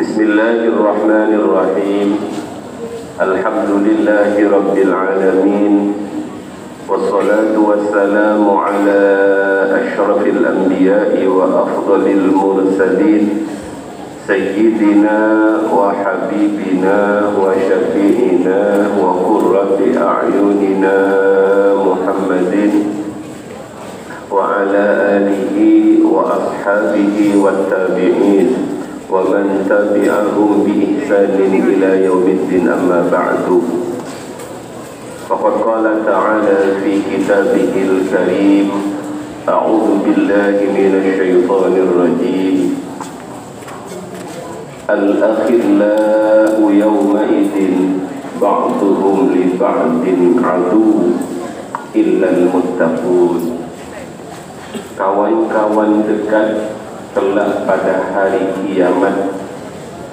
Bismillahirrahmanirrahim. Alhamdulillahi rabbil alamin. Wassalatu wassalamu ala asyrafil anbiya'i wa afdalil mursalin, sayyidina wa habibina wa syafi'ina wa qurrati a'yunina Muhammadin wa ala alihi wa ashabihi wa tabi'in wa man tabi'ahum bi ihsanin ila yaumiddin, amma ba'du. Faqad qala ta'ala fi kitabihil karim, a'udzu billahi minasy syaithanir rajim. Al-akhillau yawma idzin ba'duhum li ba'din adu illal muttaqun. Kawan-kawan dekat kelak pada hari kiamat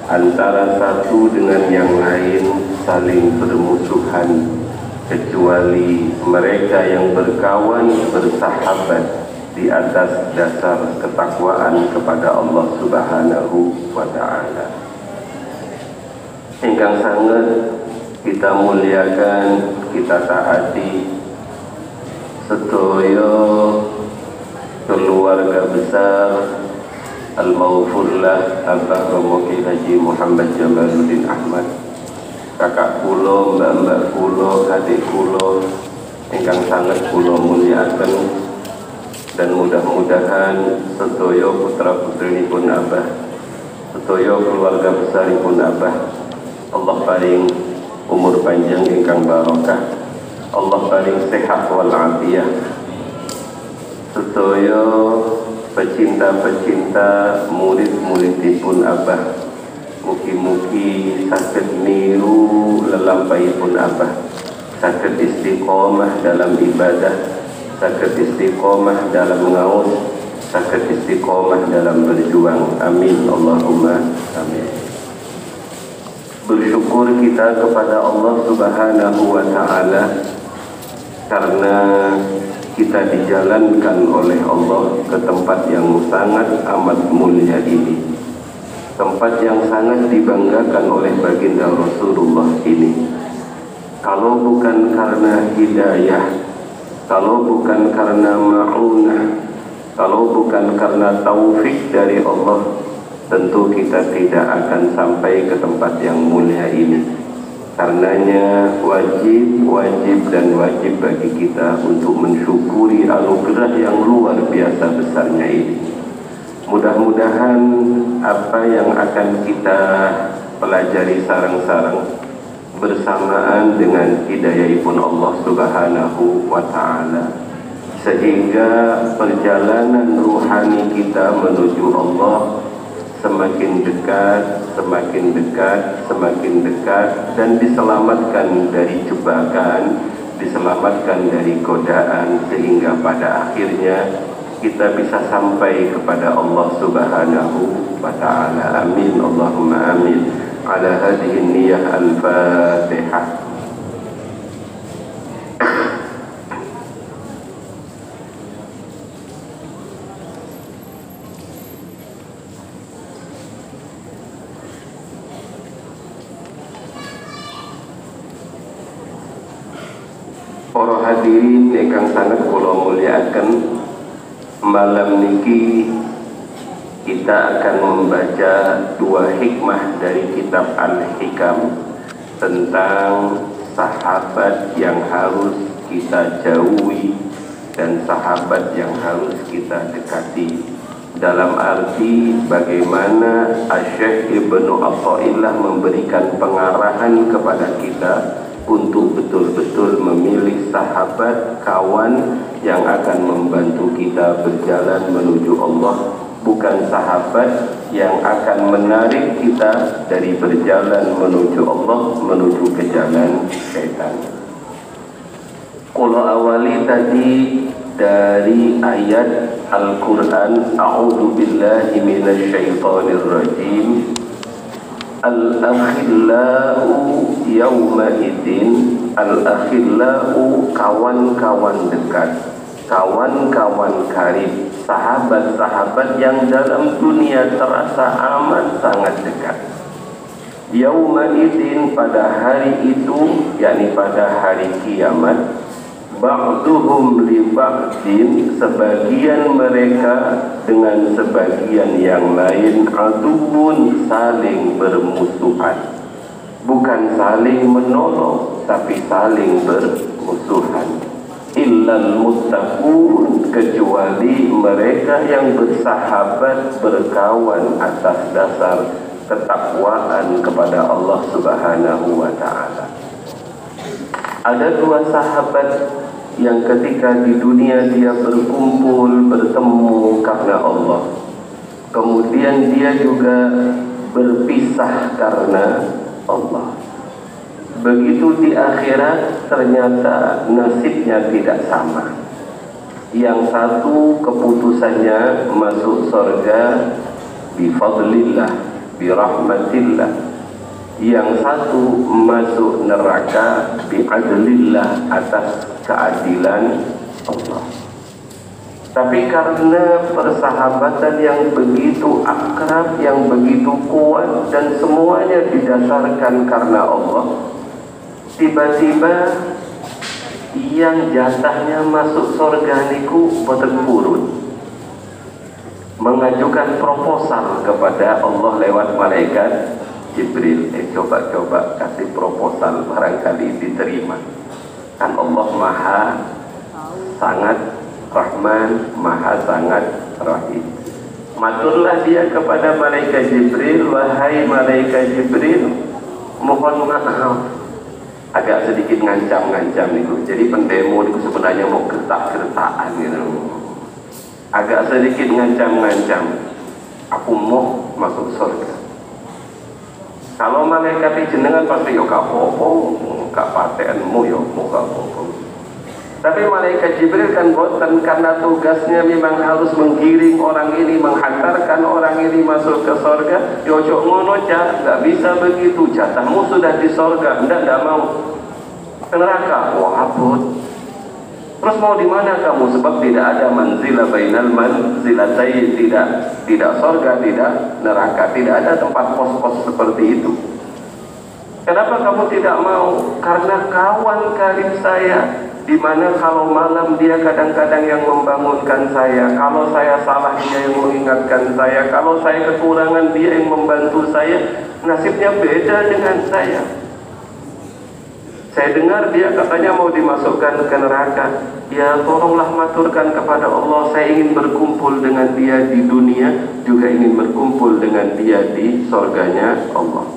antara satu dengan yang lain saling bermusuhan, kecuali mereka yang berkawan bersahabat di atas dasar ketakwaan kepada Allah Subhanahu wa ta'ala. Ingkang sangat kita muliakan, kita taati sedaya keluarga besar Al-Maghfurlah Abah Romo Kiai Haji Muhammad Jamaluddin Ahmad, kakak kulo, mbak-mbak kulo, adik kulo ingkang sangat kulo muliakan, dan mudah-mudahan sedaya putra-putrinipun Abah, sedaya keluarga besaripun Abah, Allah paring umur panjang ingkang barokah, Allah paring sehat wal afiyah. Sedaya pecinta-pecinta murid-muridipun Abah, mugi-mugi saged niru lelampaipun Abah, saged istiqomah dalam ibadah, saged istiqomah dalam ngaos, saged istiqomah dalam berjuang. Amin Allahumma amin. Bersyukur kita kepada Allah Subhanahu wa ta'ala karena kita dijalankan oleh Allah ke tempat yang sangat amat mulia ini, tempat yang sangat dibanggakan oleh baginda Rasulullah ini. Kalau bukan karena hidayah, kalau bukan karena ma'unah, kalau bukan karena taufik dari Allah, tentu kita tidak akan sampai ke tempat yang mulia ini. Karenanya wajib dan wajib bagi kita untuk mensyukuri anugerah yang luar biasa besarnya ini. Mudah-mudahan apa yang akan kita pelajari sareng-sareng bersamaan dengan hidayahipun Allah Subhanahu wa ta'ala, sehingga perjalanan ruhani kita menuju Allah semakin dekat, semakin dekat, semakin dekat, dan diselamatkan dari jebakan, diselamatkan dari godaan, sehingga pada akhirnya kita bisa sampai kepada Allah Subhanahu wa ta'ala. Amin Allahumma amin. Ala hadhihi niyah al-Fatihah. Para hadirin ingkang sangat kula mulyakaken, malam niki kita akan membaca dua hikmah dari kitab Al-Hikam tentang sahabat yang harus kita jauhi dan sahabat yang harus kita dekati, dalam arti bagaimana Syekh Ibnu Athaillah memberikan pengarahan kepada kita untuk betul-betul memilih sahabat, kawan yang akan membantu kita berjalan menuju Allah, bukan sahabat yang akan menarik kita dari berjalan menuju Allah, menuju ke jalan syaitan. Kula awali tadi dari ayat Al-Quran, a'udzu billahi minasy syaithanir rajim. Al-akhillau yawma idzin, al-akhillau kawan-kawan dekat, kawan-kawan karib, sahabat-sahabat yang dalam dunia terasa amat sangat dekat. Yauma idzin, pada hari itu, yakni pada hari kiamat, ba'duhum li ba'din, sebagian mereka dengan sebagian yang lain, aduun, saling bermusuhan. Bukan saling menolong, tapi saling bermusuhan. Illal muttaqun, kecuali mereka yang bersahabat, berkawan atas dasar ketakwaan kepada Allah Subhanahu wa ta'ala. Ada dua sahabat yang ketika di dunia dia berkumpul, bertemu karena Allah. Kemudian dia juga berpisah karena Allah. Begitu di akhirat ternyata nasibnya tidak sama. Yang satu keputusannya masuk surga bifadlillah, birahmatillah. Yang satu masuk neraka bi'adlillah, atas keadilan Allah. Tapi karena persahabatan yang begitu akrab, yang begitu kuat, dan semuanya didasarkan karena Allah, tiba-tiba yang jatahnya masuk surga niku boten purun, mengajukan proposal kepada Allah lewat malaikat Jibril. Coba-coba kasih proposal, barangkali diterima. Kan Allah maha sangat Rahman, maha sangat Rahim. Maturlah dia kepada malaikat Jibril, wahai malaikat Jibril, mohon maaf, agak sedikit ngancam-ngancam itu. Jadi pendemo itu sebenarnya mau gertak-gertakan gitu. Agak sedikit ngancam-ngancam. Aku mau masuk surga. Kalau malaikat jenengan pasti yo gak apa-apa, gak patenmu yo mau gak apa-apa. Tapi malaikat Jibril kan boten, karena tugasnya memang harus menggiring orang ini, menghantarkan orang ini masuk ke surga. Yojok ngono cak, nggak bisa begitu. Jatahmu sudah di surga, ndak mau ke neraka. Wah abot. Terus mau di mana kamu? Sebab tidak ada manzilah bainal manzilatain, tidak surga, tidak neraka, tidak ada tempat pos-pos seperti itu. Kenapa kamu tidak mau? Karena kawan karib saya, di mana kalau malam dia kadang-kadang yang membangunkan saya, kalau saya salah dia yang mengingatkan saya, kalau saya kekurangan dia yang membantu saya. Nasibnya beda dengan saya. Saya dengar dia katanya mau dimasukkan ke neraka. Ya tolonglah maturkan kepada Allah, saya ingin berkumpul dengan dia di dunia, juga ingin berkumpul dengan dia di surganya Allah.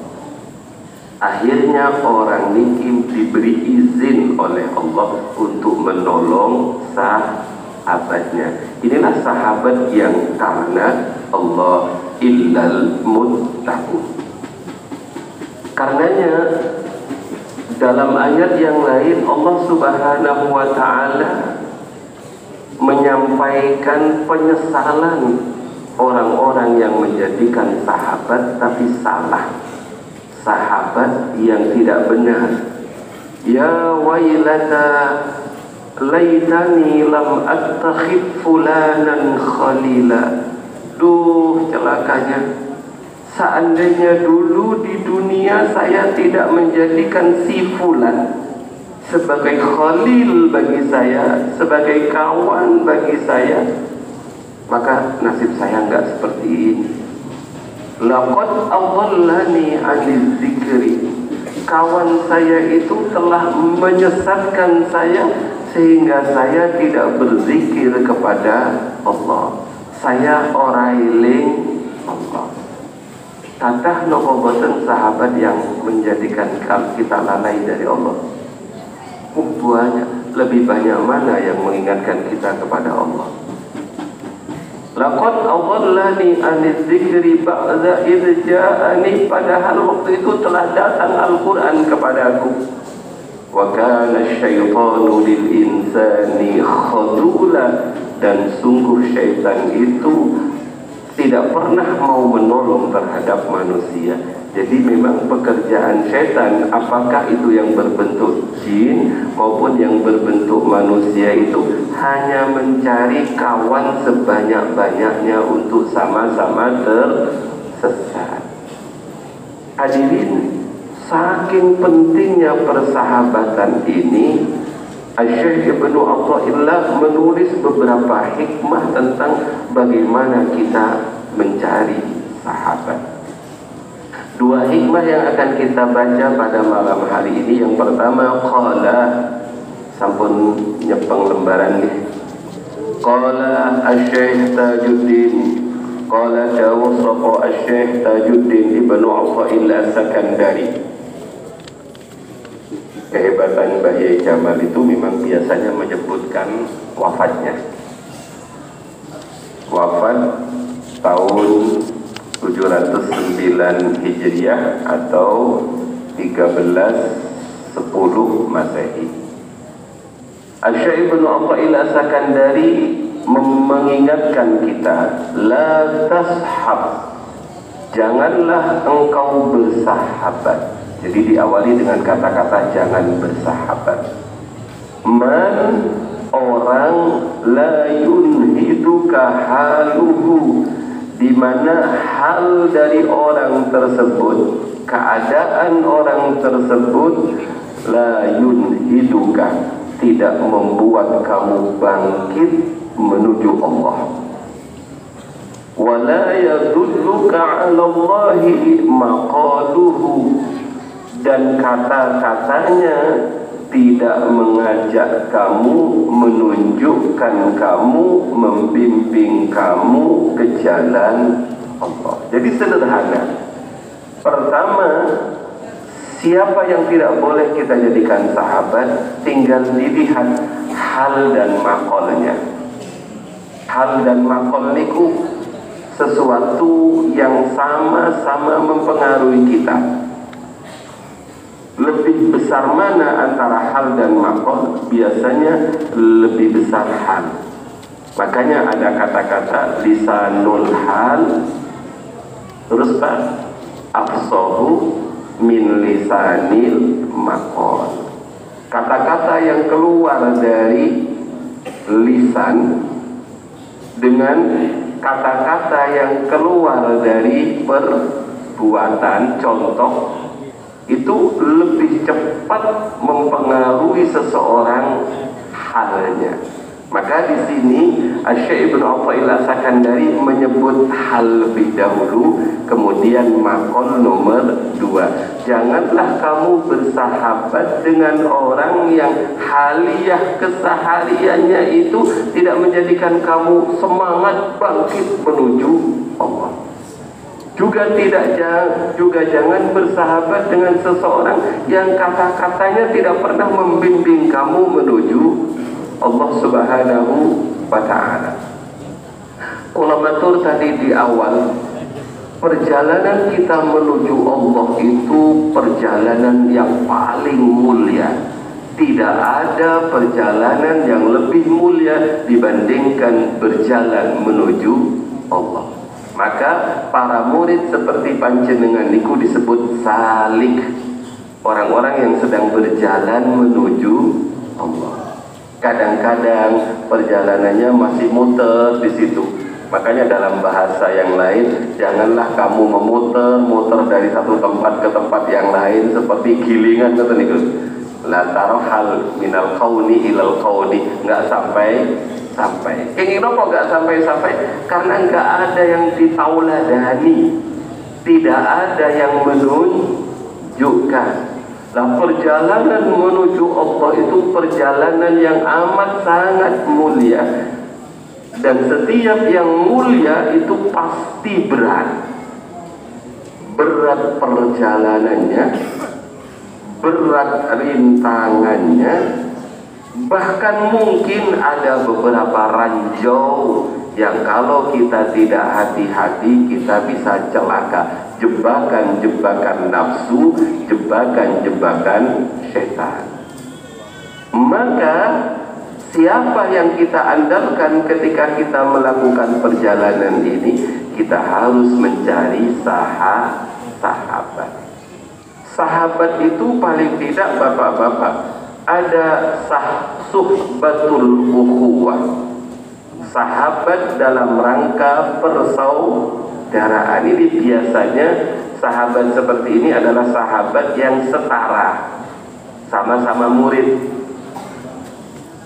Akhirnya orang ini diberi izin oleh Allah untuk menolong sahabatnya. Inilah sahabat yang karena Allah, illal muttaqun. Karenanya dalam ayat yang lain Allah Subhanahu wa ta'ala menyampaikan penyesalan orang-orang yang menjadikan sahabat tapi salah, sahabat yang tidak benar. Ya wailata laitani lam attakhid fulanan khalila. Duh celakanya, seandainya dulu di dunia saya tidak menjadikan si fulan sebagai khalil bagi saya, sebagai kawan bagi saya, maka nasib saya enggak seperti ini. Laqad adallani 'anil dzikri. Kawan saya itu telah menyesatkan saya sehingga saya tidak berzikir kepada Allah. Saya orailing Allah. Tatah nopo boten sahabat yang menjadikan kita lalai dari Allah. Banyak, lebih banyak mana yang mengingatkan kita kepada Allah. Laqad adallani 'anil dzikri ba'da idz ja'ani, padahal waktu itu telah datang Al-Qur'an kepadaku. Wa kana asyaitanu lil insani khadula, dan sungguh syaitan itu tidak pernah mau menolong terhadap manusia. Jadi memang pekerjaan syaitan, apakah itu yang berbentuk jin maupun yang berbentuk manusia, itu hanya mencari kawan sebanyak-banyaknya untuk sama-sama tersesat. Hadirin, saking pentingnya persahabatan ini, Syekh Ibnu Athaillah menulis beberapa hikmah tentang bagaimana kita mencari sahabat. Dua hikmah yang akan kita baca pada malam hari ini. Yang pertama, qala, sampun nyepeng lembaran nih. Qala Syekh Tajuddin, qala dawsaqa Syekh Tajuddin Ibnu Athaillah As-Sakandari. Kehebatan Mbah Yai Jamal itu memang biasanya menyebutkan wafatnya. Wafat tahun 709 Hijriah atau 1310 Masehi. Syekh Ibnu Athaillah As-Sakandari mengingatkan kita, la tashab, janganlah engkau bersahabat. Jadi diawali dengan kata-kata jangan bersahabat. Man, orang, la yunhiduka haluhu, di mana hal dari orang tersebut, keadaan orang tersebut, la yunhiduka, tidak membuat kamu bangkit menuju Allah. Wala yadulluka 'ala Allahi maqaluhu, dan kata-katanya tidak mengajak kamu, menunjukkan kamu, membimbing kamu ke jalan Allah. Jadi sederhana. Pertama, siapa yang tidak boleh kita jadikan sahabat, tinggal dilihat hal dan makolnya. Hal dan makol niku sesuatu yang sama-sama mempengaruhi kita. Lebih besar mana antara hal dan makol? Biasanya lebih besar hal. Makanya ada kata-kata lisanul hal, terus Pak, afsahu min lisanil makol. Kata-kata yang keluar dari lisan dengan kata-kata yang keluar dari perbuatan, contoh, itu lebih cepat mempengaruhi seseorang halnya. Maka di sini Syekh Ibnu Athaillah Sakandari menyebut hal lebih dahulu, kemudian makol nomor 2. Janganlah kamu bersahabat dengan orang yang haliah kesehariannya itu tidak menjadikan kamu semangat bangkit menuju Allah. Juga jangan bersahabat dengan seseorang yang kata-katanya tidak pernah membimbing kamu menuju Allah Subhanahu wa ta'ala. Ulamatur tadi di awal, perjalanan kita menuju Allah itu perjalanan yang paling mulia. Tidak ada perjalanan yang lebih mulia dibandingkan berjalan menuju Allah. Maka para murid seperti panjenengan niku disebut salik, orang-orang yang sedang berjalan menuju Allah. Kadang-kadang perjalanannya masih muter di situ. Makanya dalam bahasa yang lain, janganlah kamu memutar-muter dari satu tempat ke tempat yang lain seperti gilingan kata niku. La tarhal minal qauni ilal qauni, enggak sampai. Kenapa nggak sampai? Karena nggak ada yang ditauladani, tidak ada yang menunjukkan. Nah, perjalanan menuju Allah itu perjalanan yang amat sangat mulia, dan setiap yang mulia itu pasti berat perjalanannya, berat rintangannya. Bahkan mungkin ada beberapa ranjau yang kalau kita tidak hati-hati kita bisa celaka. Jebakan-jebakan nafsu, jebakan-jebakan setan. Maka siapa yang kita andalkan ketika kita melakukan perjalanan ini? Kita harus mencari sahabat. Sahabat itu paling tidak bapak-bapak, ada suhbatul ukhuwah, sahabat dalam rangka persaudaraan. Ini biasanya sahabat seperti ini adalah sahabat yang setara, sama-sama murid.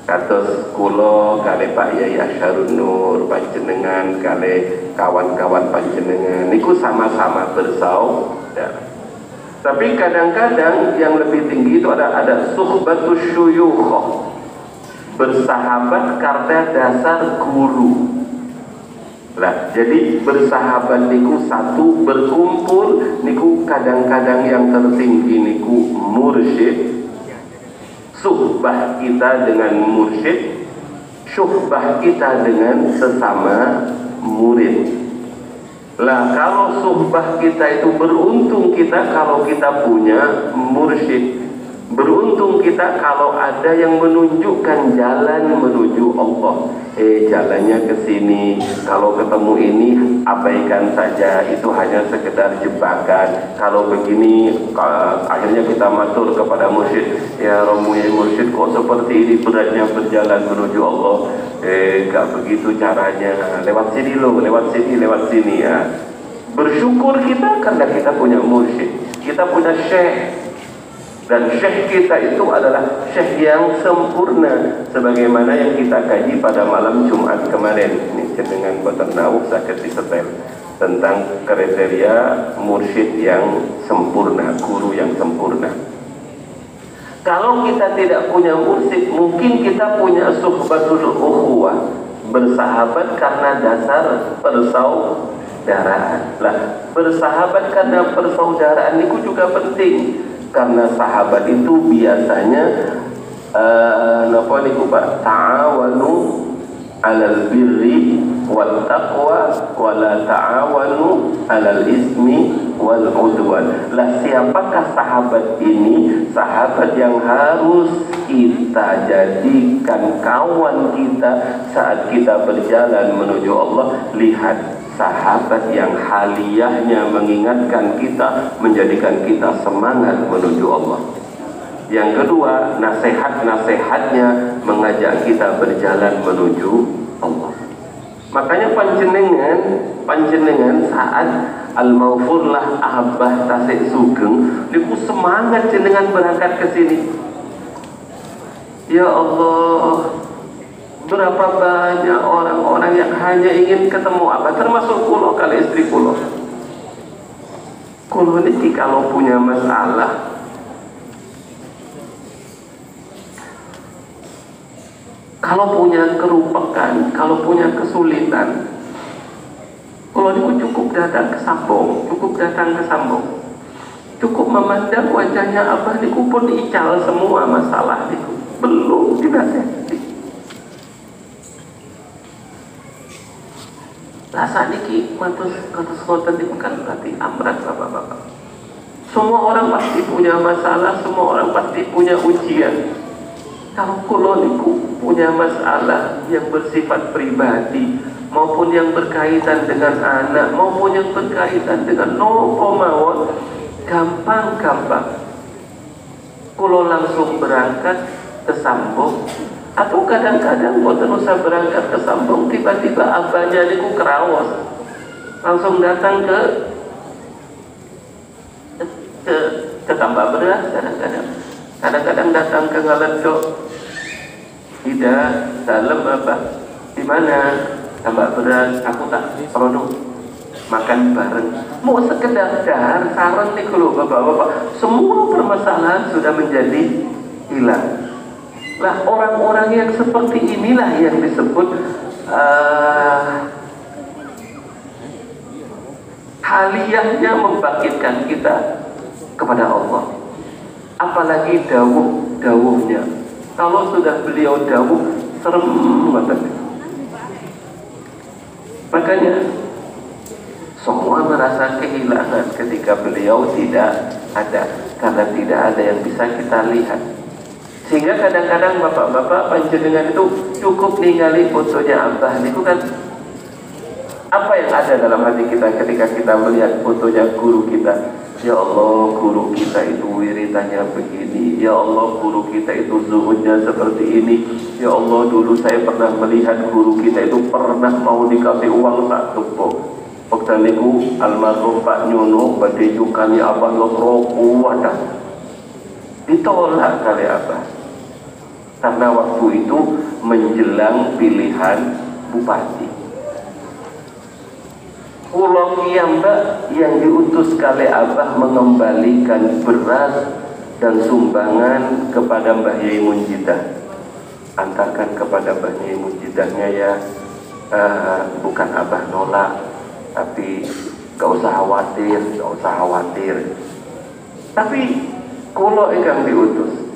Kados kula kali Pak Yai Asyarun Nur panjenengan kali kawan-kawan panjenengan niku sama-sama bersaudara. Tapi kadang-kadang yang lebih tinggi itu ada suhbatus syuyukh, bersahabat karena dasar guru. Lah, jadi bersahabat niku satu, berkumpul niku kadang-kadang yang tertinggi niku mursyid. Suhbah kita dengan mursyid, syuhbah kita dengan sesama murid. Lah, kalau suhbah kita itu beruntung kita kalau kita punya mursyid. Beruntung kita kalau ada yang menunjukkan jalan menuju Allah. Jalannya ke sini. Kalau ketemu ini abaikan saja, itu hanya sekedar jebakan. Kalau begini akhirnya kita matur kepada mursyid, ya Romuye mursyid kok seperti ini beratnya berjalan menuju Allah. Gak begitu caranya. Lewat sini loh, lewat sini ya. Bersyukur kita karena kita punya mursyid, kita punya syekh. Dan syekh kita itu adalah syekh yang sempurna, sebagaimana yang kita kaji pada malam Jumat kemarin. Ini dengan boten nawuk sakit disetel tentang kriteria mursyid yang sempurna, guru yang sempurna. Kalau kita tidak punya mursyid, mungkin kita punya suhbatul ukhuwah, bersahabat karena dasar persaudaraan. Lah, bersahabat karena persaudaraan itu juga penting. Karena sahabat itu biasanya napa niku Pak, ta'awanu 'alal birri wat taqwa wa la ta'awanu 'alal ismi wal 'udwan. Lah, siapakah sahabat ini? Sahabat yang harus kita jadikan kawan kita saat kita berjalan menuju Allah. Lihat, sahabat yang haliyahnya mengingatkan kita, menjadikan kita semangat menuju Allah. Yang kedua, nasihat-nasihatnya mengajak kita berjalan menuju Allah. Makanya panjenengan saat al-maufurlah ahabbah tasik sugeng niku semangat jenengan berangkat ke sini. Ya Allah, berapa banyak orang-orang yang hanya ingin ketemu apa, termasuk kulo kali istri kulo. Kulo ini kalau punya masalah, kalau punya kerupakan, kalau punya kesulitan, kulo ini cukup datang ke Sambong, cukup memandang wajahnya Abah niku pun ical semua masalah niku, belum dinasehati. Rasa niki kados ngoten niku kan berarti amrat Bapak-bapak. Semua orang pasti punya masalah, semua orang pasti punya ujian. Kalau kulo niku punya masalah yang bersifat pribadi maupun yang berkaitan dengan anak maupun yang berkaitan dengan nopo mawon, gampang kulo langsung berangkat ke Sambong. Atau kadang-kadang boten usah berangkat ke Sambong, tiba-tiba abahnya niku kerawos, langsung datang ke tambah beras. Kadang-kadang datang ke Ngaledok. Tidak, dalam apa? Di mana? Tambah beras, aku tak perlu makan bareng. Mau sekedar dahar saran nih kalau bapak-bapak, semua permasalahan sudah menjadi hilang. Lah, orang-orang yang seperti inilah yang disebut haliyahnya membangkitkan kita kepada Allah. Apalagi dawuhnya. Kalau sudah beliau dawuh, serem banget. Makanya semua merasa kehilangan ketika beliau tidak ada, karena tidak ada yang bisa kita lihat. Sehingga kadang-kadang bapak-bapak panjenengan itu cukup ningali fotonya Abah niku kan, apa yang ada dalam hati kita ketika kita melihat fotonya guru kita. Ya Allah, guru kita itu wiritannya begini. Ya Allah, guru kita itu zuhudnya seperti ini. Ya Allah, dulu saya pernah melihat guru kita itu pernah mau dikasih uang 1 pok. waktu niku almarhum Pak Nyono badai kami abah lokro wadah ditolak kali abah karena waktu itu menjelang pilihan bupati. Pulau Kiamba yang diutus kali abah mengembalikan beras dan sumbangan kepada Mbah Yai Munjidah. Antarkan kepada Mbah Yai Munjidahnya ya, bukan abah nolak, tapi gak usah khawatir. Tapi kulo ikan diutus.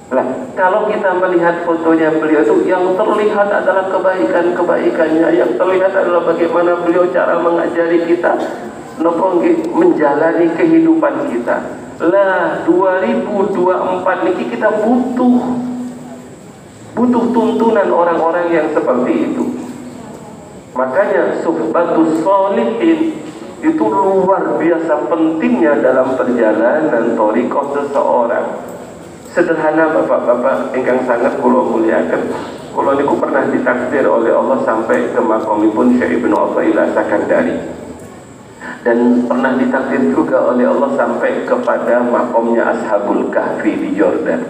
Nah, kalau kita melihat fotonya beliau itu, yang terlihat adalah kebaikan-kebaikannya, yang terlihat adalah bagaimana beliau cara mengajari kita menjalani kehidupan kita. Lah 2024 ini kita butuh tuntunan orang-orang yang seperti itu. Makanya suhbatus sholihin itu luar biasa pentingnya dalam perjalanan thariqah seseorang. Sederhana bapak-bapak ingkang sangat kula muliakan. Kula niku pernah ditakdir oleh Allah sampai ke maqamipun Syekh Ibnu Athaillah Sakandari. Dan pernah ditakdir juga oleh Allah sampai kepada maqamnya Ashabul Kahfi di Jordan.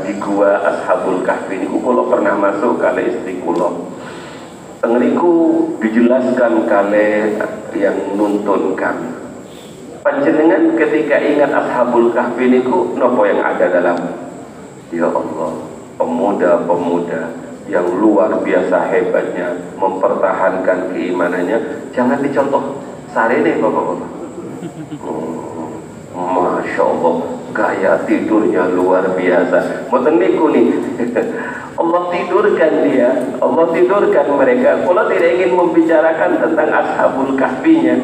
Di gua Ashabul Kahfi niku kula pernah masuk kali istri kula. Tengeriku dijelaskan kali yang nuntun kami. Panjenengan ketika ingat Ashabul Kahfi niku nopo yang ada dalam? Ya Allah, pemuda-pemuda yang luar biasa hebatnya mempertahankan keimanannya. Jangan dicontoh sarene bapak-bapak. Masya Allah, gaya tidurnya luar biasa. Mboten niku nih. Allah tidurkan mereka. Kalau tidak ingin membicarakan tentang Ashabul Kahfinya,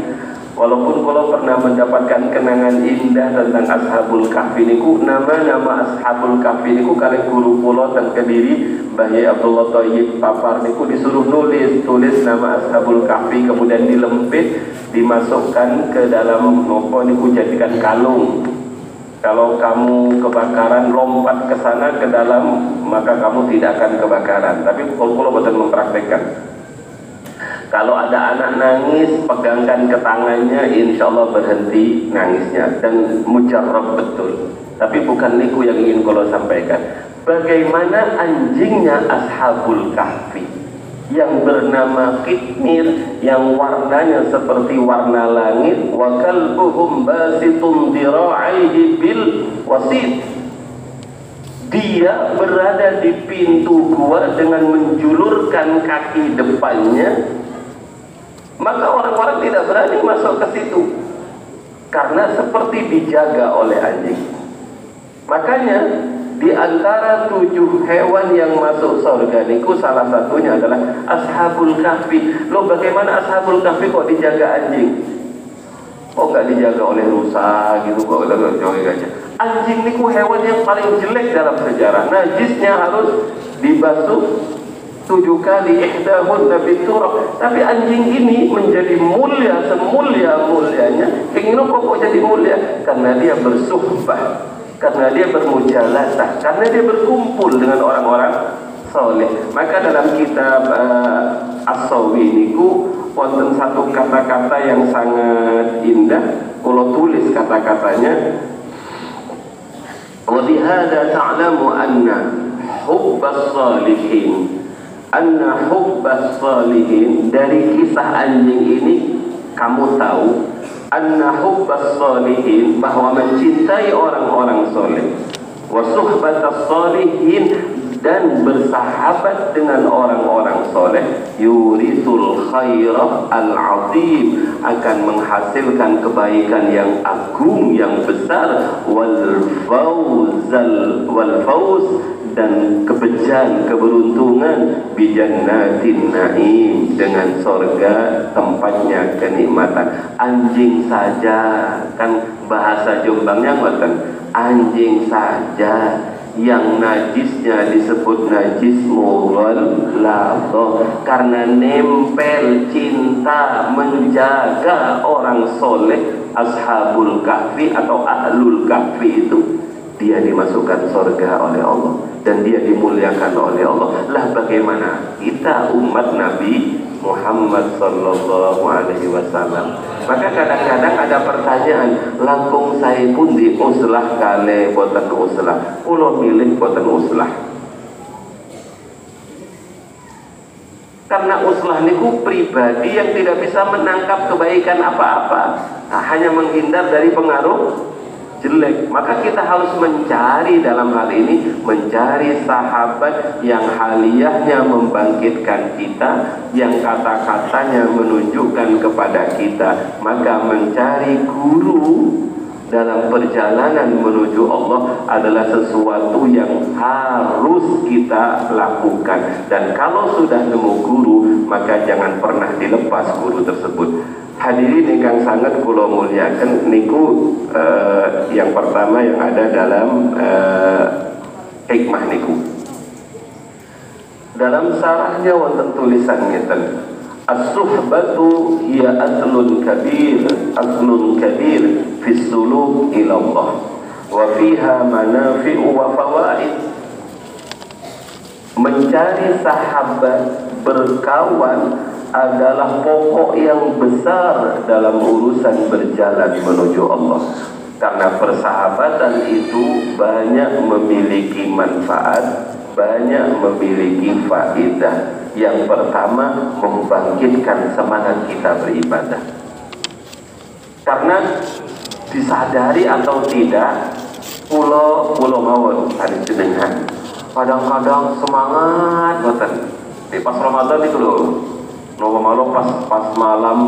walaupun kalau pernah mendapatkan kenangan indah tentang Ashabul Kahfi niku, nama-nama Ashabul Kahfi niku kalian guru kula teng Kediri, Mbah Yai Abdullah Thayyib Papar niku disuruh tulis nama Ashabul Kahfi, kemudian dilempit, dimasukkan ke dalam nopo niku jadikan kalung. Kalau kamu kebakaran lompat ke sana ke dalam, maka kamu tidak akan kebakaran. Tapi kalau betul mempraktekkan, kalau ada anak nangis, pegangkan ke tangannya, insya Allah berhenti nangisnya dan mujarab betul. Tapi bukan niku yang ingin kalau sampaikan. Bagaimana anjingnya Ashabul Kahfi yang bernama Kitmir, yang warnanya seperti warna langit, wa kalbuhum basitun dira'aihi bil wasit. Dia berada di pintu gua dengan menjulurkan kaki depannya, maka orang-orang tidak berani masuk ke situ karena seperti dijaga oleh anjing. Makanya di antara 7 hewan yang masuk surga niku salah satunya adalah Ashabul Kahfi. Loh, bagaimana Ashabul Kahfi kok dijaga anjing? Kok nggak dijaga oleh rusa gitu, kok jaga aja? Anjing niku hewan yang paling jelek dalam sejarah. Najisnya harus dibasuh 7 kali, ihdahun nabi turab. Tapi anjing ini menjadi mulia, semulia-mulianya. Kengino kok jadi mulia? Karena dia bersuhbah, karena dia bermujalasah, karena dia berkumpul dengan orang-orang soleh. Maka dalam kitab As-Sawi niku wonten satu kata-kata yang sangat indah. Kalau tulis kata-katanya, wa bihadza ta'lamu anna hubbas salihin, dari kisah anjing ini kamu tahu anna hubbas salihin, bahwa mencintai orang-orang soleh, wa suhbatas salihin, dan bersahabat dengan orang-orang soleh, yurisul khairah al-azim, akan menghasilkan kebaikan yang agung, yang besar, wal fawz, dan kebejan, keberuntungan, bijannatin naim, dengan sorga tempatnya kenikmatan. Anjing saja, kan bahasa Jombangnya ngoten, anjing saja yang najisnya disebut najis mughalladhah, karena nempel, cinta, menjaga orang soleh. Ashabul Kahfi atau Ahlul Kahfi itu, dia dimasukkan surga oleh Allah dan dia dimuliakan oleh Allah. Lah bagaimana kita umat Nabi Muhammad sallallahu alaihi wasallam. Maka kadang-kadang ada pertanyaan, langkung saya pun di uslah kale boten uslah, kula milih boten uslah. Karena uslah niku pribadi yang tidak bisa menangkap kebaikan apa-apa, hanya menghindar dari pengaruh jelek. Maka kita harus mencari, dalam hal ini mencari sahabat yang haliyahnya membangkitkan kita, yang kata-katanya menunjukkan kepada kita. Maka mencari guru dalam perjalanan menuju Allah adalah sesuatu yang harus kita lakukan. Dan kalau sudah nemu guru, maka jangan pernah dilepas guru tersebut. Hadirin ingkang sangat kula muliakan, niku yang pertama yang ada dalam hikmah niku. Dalam sarahnya wonten tulisan ngeten, as-suhbatu hiya aslun kabir fi suluk ila Allah wa fiha manafi'u wa fawaid. Mencari sahabat, berkawan adalah pokok yang besar dalam urusan berjalan menuju Allah. Karena persahabatan itu banyak memiliki manfaat, banyak memiliki faedah. Yang pertama, membangkitkan semangat kita beribadah. Karena disadari atau tidak, pulau mawon hari jenengan kadang-kadang semangat boten. Di pas Ramadan itu loh, malam pas malam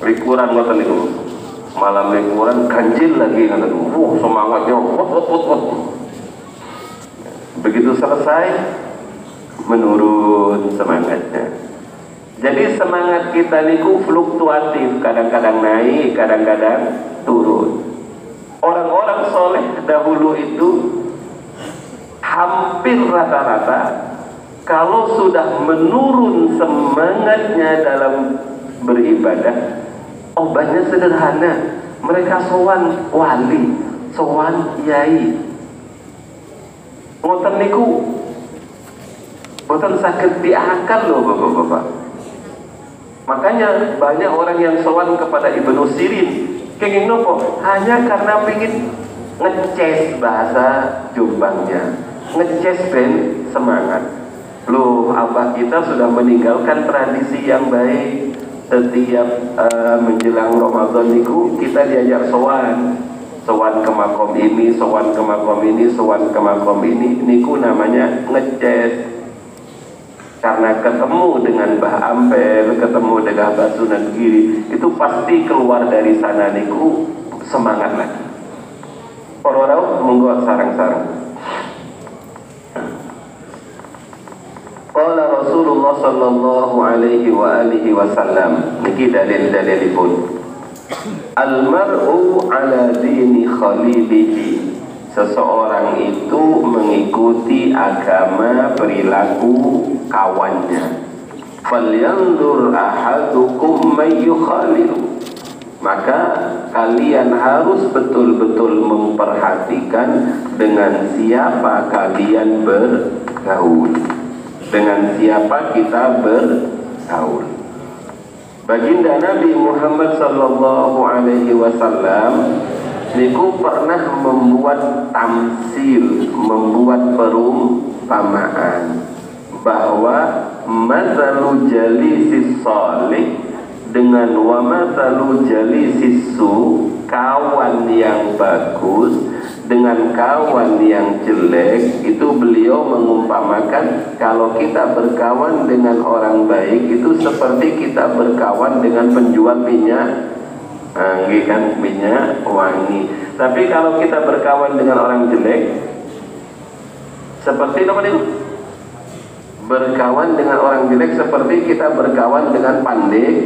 liburan boten itu, malam liburan ganjil lagi kan, semangatnya begitu selesai menurun semangatnya. Jadi semangat kita niku fluktuatif, kadang-kadang naik, kadang-kadang turun. Orang-orang soleh dahulu itu hampir rata-rata kalau sudah menurun semangatnya dalam beribadah, obatnya sederhana. Mereka sowan wali, sowan yai. Ngoten niku boten saged diakal loh bapak-bapak. Makanya banyak orang yang sowan kepada Ibnu Sirin, kenging nopo? Hanya karena pingin ngeces bahasa Jombangnya, ngeces ben semangat. Loh, abah kita sudah meninggalkan tradisi yang baik. Setiap menjelang Ramadan niku kita diajak sowan ke makom ini, sowan ke makom ini, sowan ke makom ini. Niku namanya ngeces. Karena ketemu dengan Mbah Ampel, ketemu dengan Mbah Sunan Giri, itu pasti keluar dari sana niku semangat lagi. Para monggo sarang-sarang. Qala Rasulullah sallallahu alaihi wa alihi wasallam, niki dalil-dalilipun. Al-mar'u ala dini khalilihi. Seseorang itu mengikuti agama perilaku kawannya. Falyanzur ahadukum may yukhalilu. Maka kalian harus betul-betul memperhatikan dengan siapa kalian bergaul, dengan siapa kita bergaul. Baginda Nabi Muhammad sallallahu alaihi wasallam niku pernah membuat tamsil, membuat perumpamaan bahwa mathalu jalisis salih dengan wa mathalu jalisis su, kawan yang bagus dengan kawan yang jelek, itu beliau mengumpamakan kalau kita berkawan dengan orang baik itu seperti kita berkawan dengan penjual minyak kan, minyak wangi. Tapi kalau kita berkawan dengan orang jelek, seperti apa nih? Berkawan dengan orang jelek seperti kita berkawan dengan pandai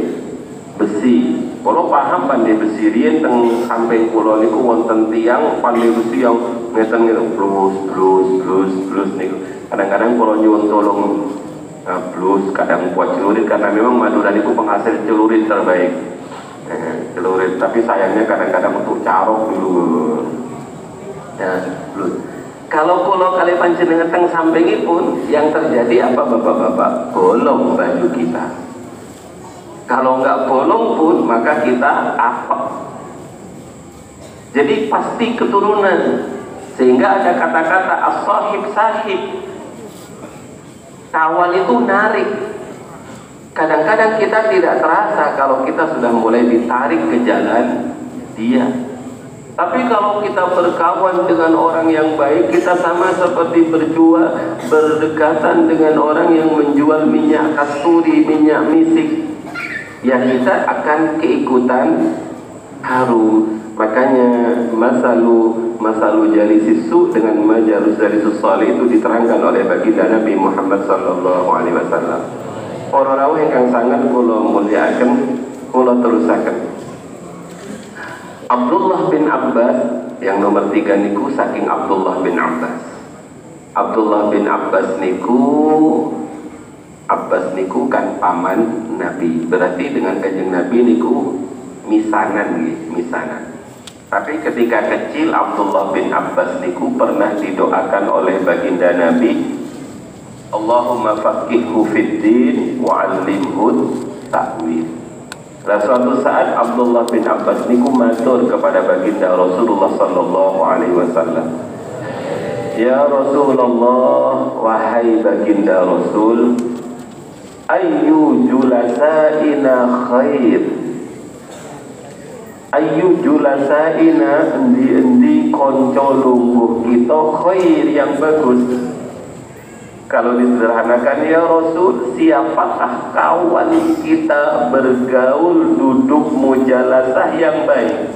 besi. Kalau paham pandai besi, riyen teng samping kula niku wonten tiyang pandai besi yang ngeten gitu, blus niku. Kadang-kadang kula nyuwun tolong blus, kadang buat celurit karena memang Madura niku penghasil celurit terbaik. Celurit, tapi sayangnya kadang-kadang untuk carok dulu ya, blus. Kalau kula kali panjenengan teng sampingipun, yang terjadi apa bapak-bapak? Bolong baju kita. Kalau nggak bolong pun maka kita apa? Jadi pasti keturunan. Sehingga ada kata-kata as-sahib sahib. Kawan itu narik. Kadang-kadang kita tidak terasa kalau kita sudah mulai ditarik ke jalan dia. Tapi kalau kita berkawan dengan orang yang baik, kita sama seperti berdekatan dengan orang yang menjual minyak kasturi, minyak misik, ya kita akan keikutan harum. Makanya masalu jalisi su dengan majalus jalisus salih itu diterangkan oleh baginda Nabi Muhammad sallallahu alaihi wasallam. Para rawuh ingkang sangat kula mulyakaken, kula terusaken. Abdullah bin Abbas yang nomor 3 niku saking Abdullah bin Abbas. Abdullah bin Abbas niku kan paman Nabi. Berarti dengan kanjeng Nabi niku misanan. Tapi ketika kecil Abdullah bin Abbas niku pernah didoakan oleh baginda Nabi, Allahumma faqihhu fid din wa 'allimhu ta'wil. Lah suatu saat Abdullah bin Abbas niku matur kepada baginda Rasulullah sallallahu alaihi wasallam, ya Rasulullah, wahai baginda Rasul, ayyu julasaina khair, ayyu julasaina endi konco lungguh kita khair yang bagus. Kalau disederhanakan, ya Rasul, siapakah kawan kita bergaul duduk mujalasah yang baik?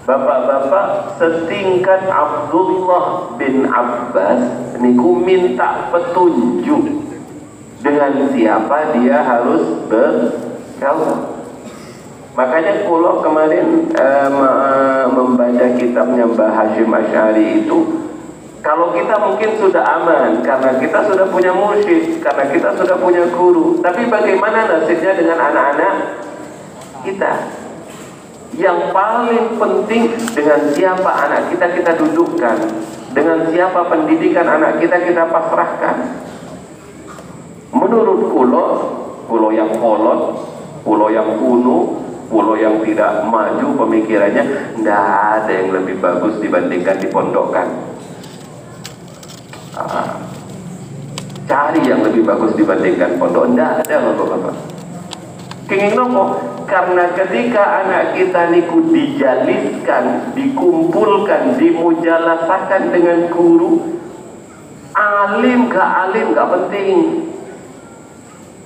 Bapak-bapak, setingkat Abdullah bin Abbas niku minta petunjuk dengan siapa dia harus bergaul. Makanya kalau kemarin membaca kitabnya Mbah Hashim Asy'ari itu, kalau kita mungkin sudah aman karena kita sudah punya mursyid, karena kita sudah punya guru, tapi bagaimana nasibnya dengan anak-anak kita? Yang paling penting, dengan siapa anak kita dudukkan, dengan siapa pendidikan anak kita pasrahkan. Menurut pulau yang kolot, pulau yang kuno, pulau yang tidak maju pemikirannya, tidak ada yang lebih bagus dibandingkan dipondokkan. Cari yang lebih bagus dibandingkan pondok. Tidak ada bapak-bapak. Kenging nopo? Karena ketika anak kita niku dijaliskan, dikumpulkan, dimujalasahkan dengan guru, alim gak penting.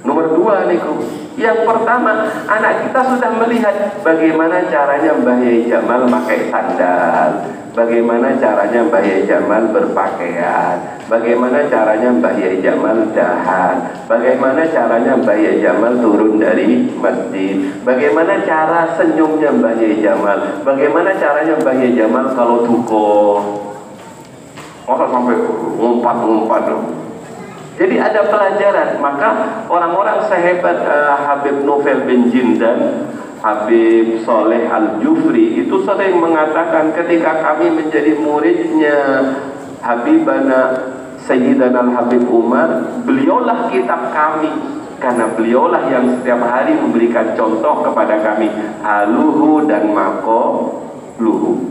Nomor 2 niku, yang pertama, anak kita sudah melihat bagaimana caranya Mbah Yai Jamal pakai sandal, bagaimana caranya Mbah Yai Jamal berpakaian, bagaimana caranya Mbah Yai Jamal dahan, bagaimana caranya Mbah Yai Jamal turun dari masjid, bagaimana cara senyumnya Mbah Yai Jamal, bagaimana caranya Mbah Yai Jamal kalau duka, masa sampai ngumpat loh. Jadi ada pelajaran. Maka orang-orang sehebat Habib Novel bin Jindan, Habib Soleh Al-Jufri itu sering mengatakan, ketika kami menjadi muridnya Habibana Sayyidana Al-Habib Umar, beliaulah kitab kami, karena beliaulah yang setiap hari memberikan contoh kepada kami, haluhu dan makoluhu.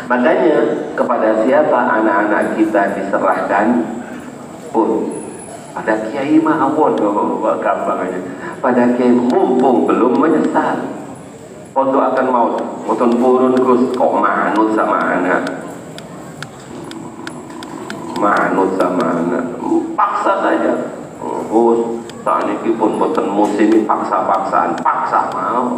Makanya kepada siapa anak-anak kita diserahkan pun, pada kiai mawon gampang aja, pada kiai mumpung belum menyesal, pondok akan maut, moton purun Gus, kok manut sama anak, paksa saja Gus, saat ini pun boten musim paksa-paksaan, paksa mau,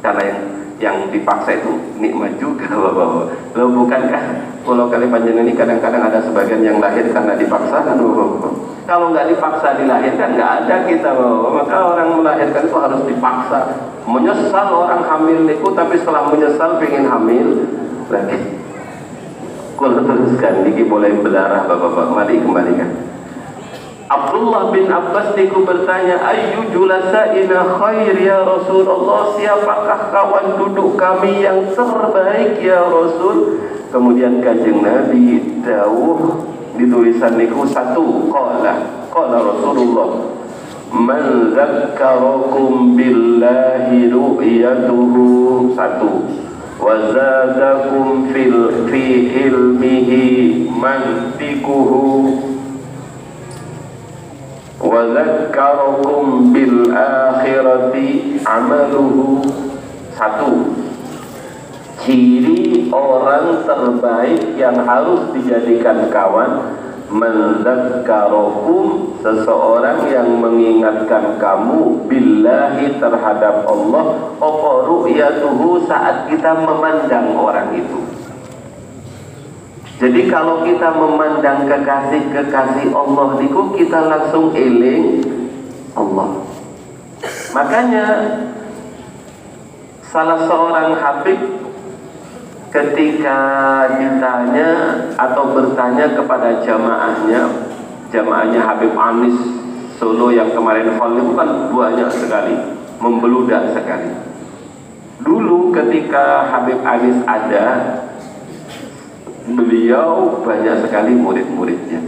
karena yang dipaksa itu nikmat juga bapak-bapak. Lo bukankah kalau kali panjenengan ini kadang-kadang ada sebagian yang lahir karena dipaksa kan bapak-bapak? Kalau nggak dipaksa dilahirkan nggak ada kita bapak-bapak. Maka orang melahirkan itu harus dipaksa. Menyesal orang hamil itu, tapi setelah menyesal pengen hamil lagi. Kalau teruskan niki boleh berdarah bapak-bapak, mari kembalikan. Abdullah bin Abbas niku bertanya, ayyu julasaina khair ya Rasulullah, siapakah kawan duduk kami yang terbaik ya Rasul? Kemudian kanjeng Nabi dawuh di tulisan niku satu, qala Rasulullah, man zakkarakum billahi ru'yatuhu, satu, wa zadakum fi ilmihi mantikuhu, wa zakkarakum bil akhirati amaluhu. Satu, ciri orang terbaik yang harus dijadikan kawan, menzakkarakum, seseorang yang mengingatkan kamu, billahi, terhadap Allah, apa ru'yatuhu, saat kita memandang orang itu. Jadi kalau kita memandang kekasih Allah niku, kita langsung eling Allah. Makanya salah seorang habib ketika ditanya atau bertanya kepada jamaahnya Habib Anis Solo yang kemarin haul itu kan banyak sekali, membeludak sekali. Dulu ketika Habib Anis ada, beliau banyak sekali murid-muridnya.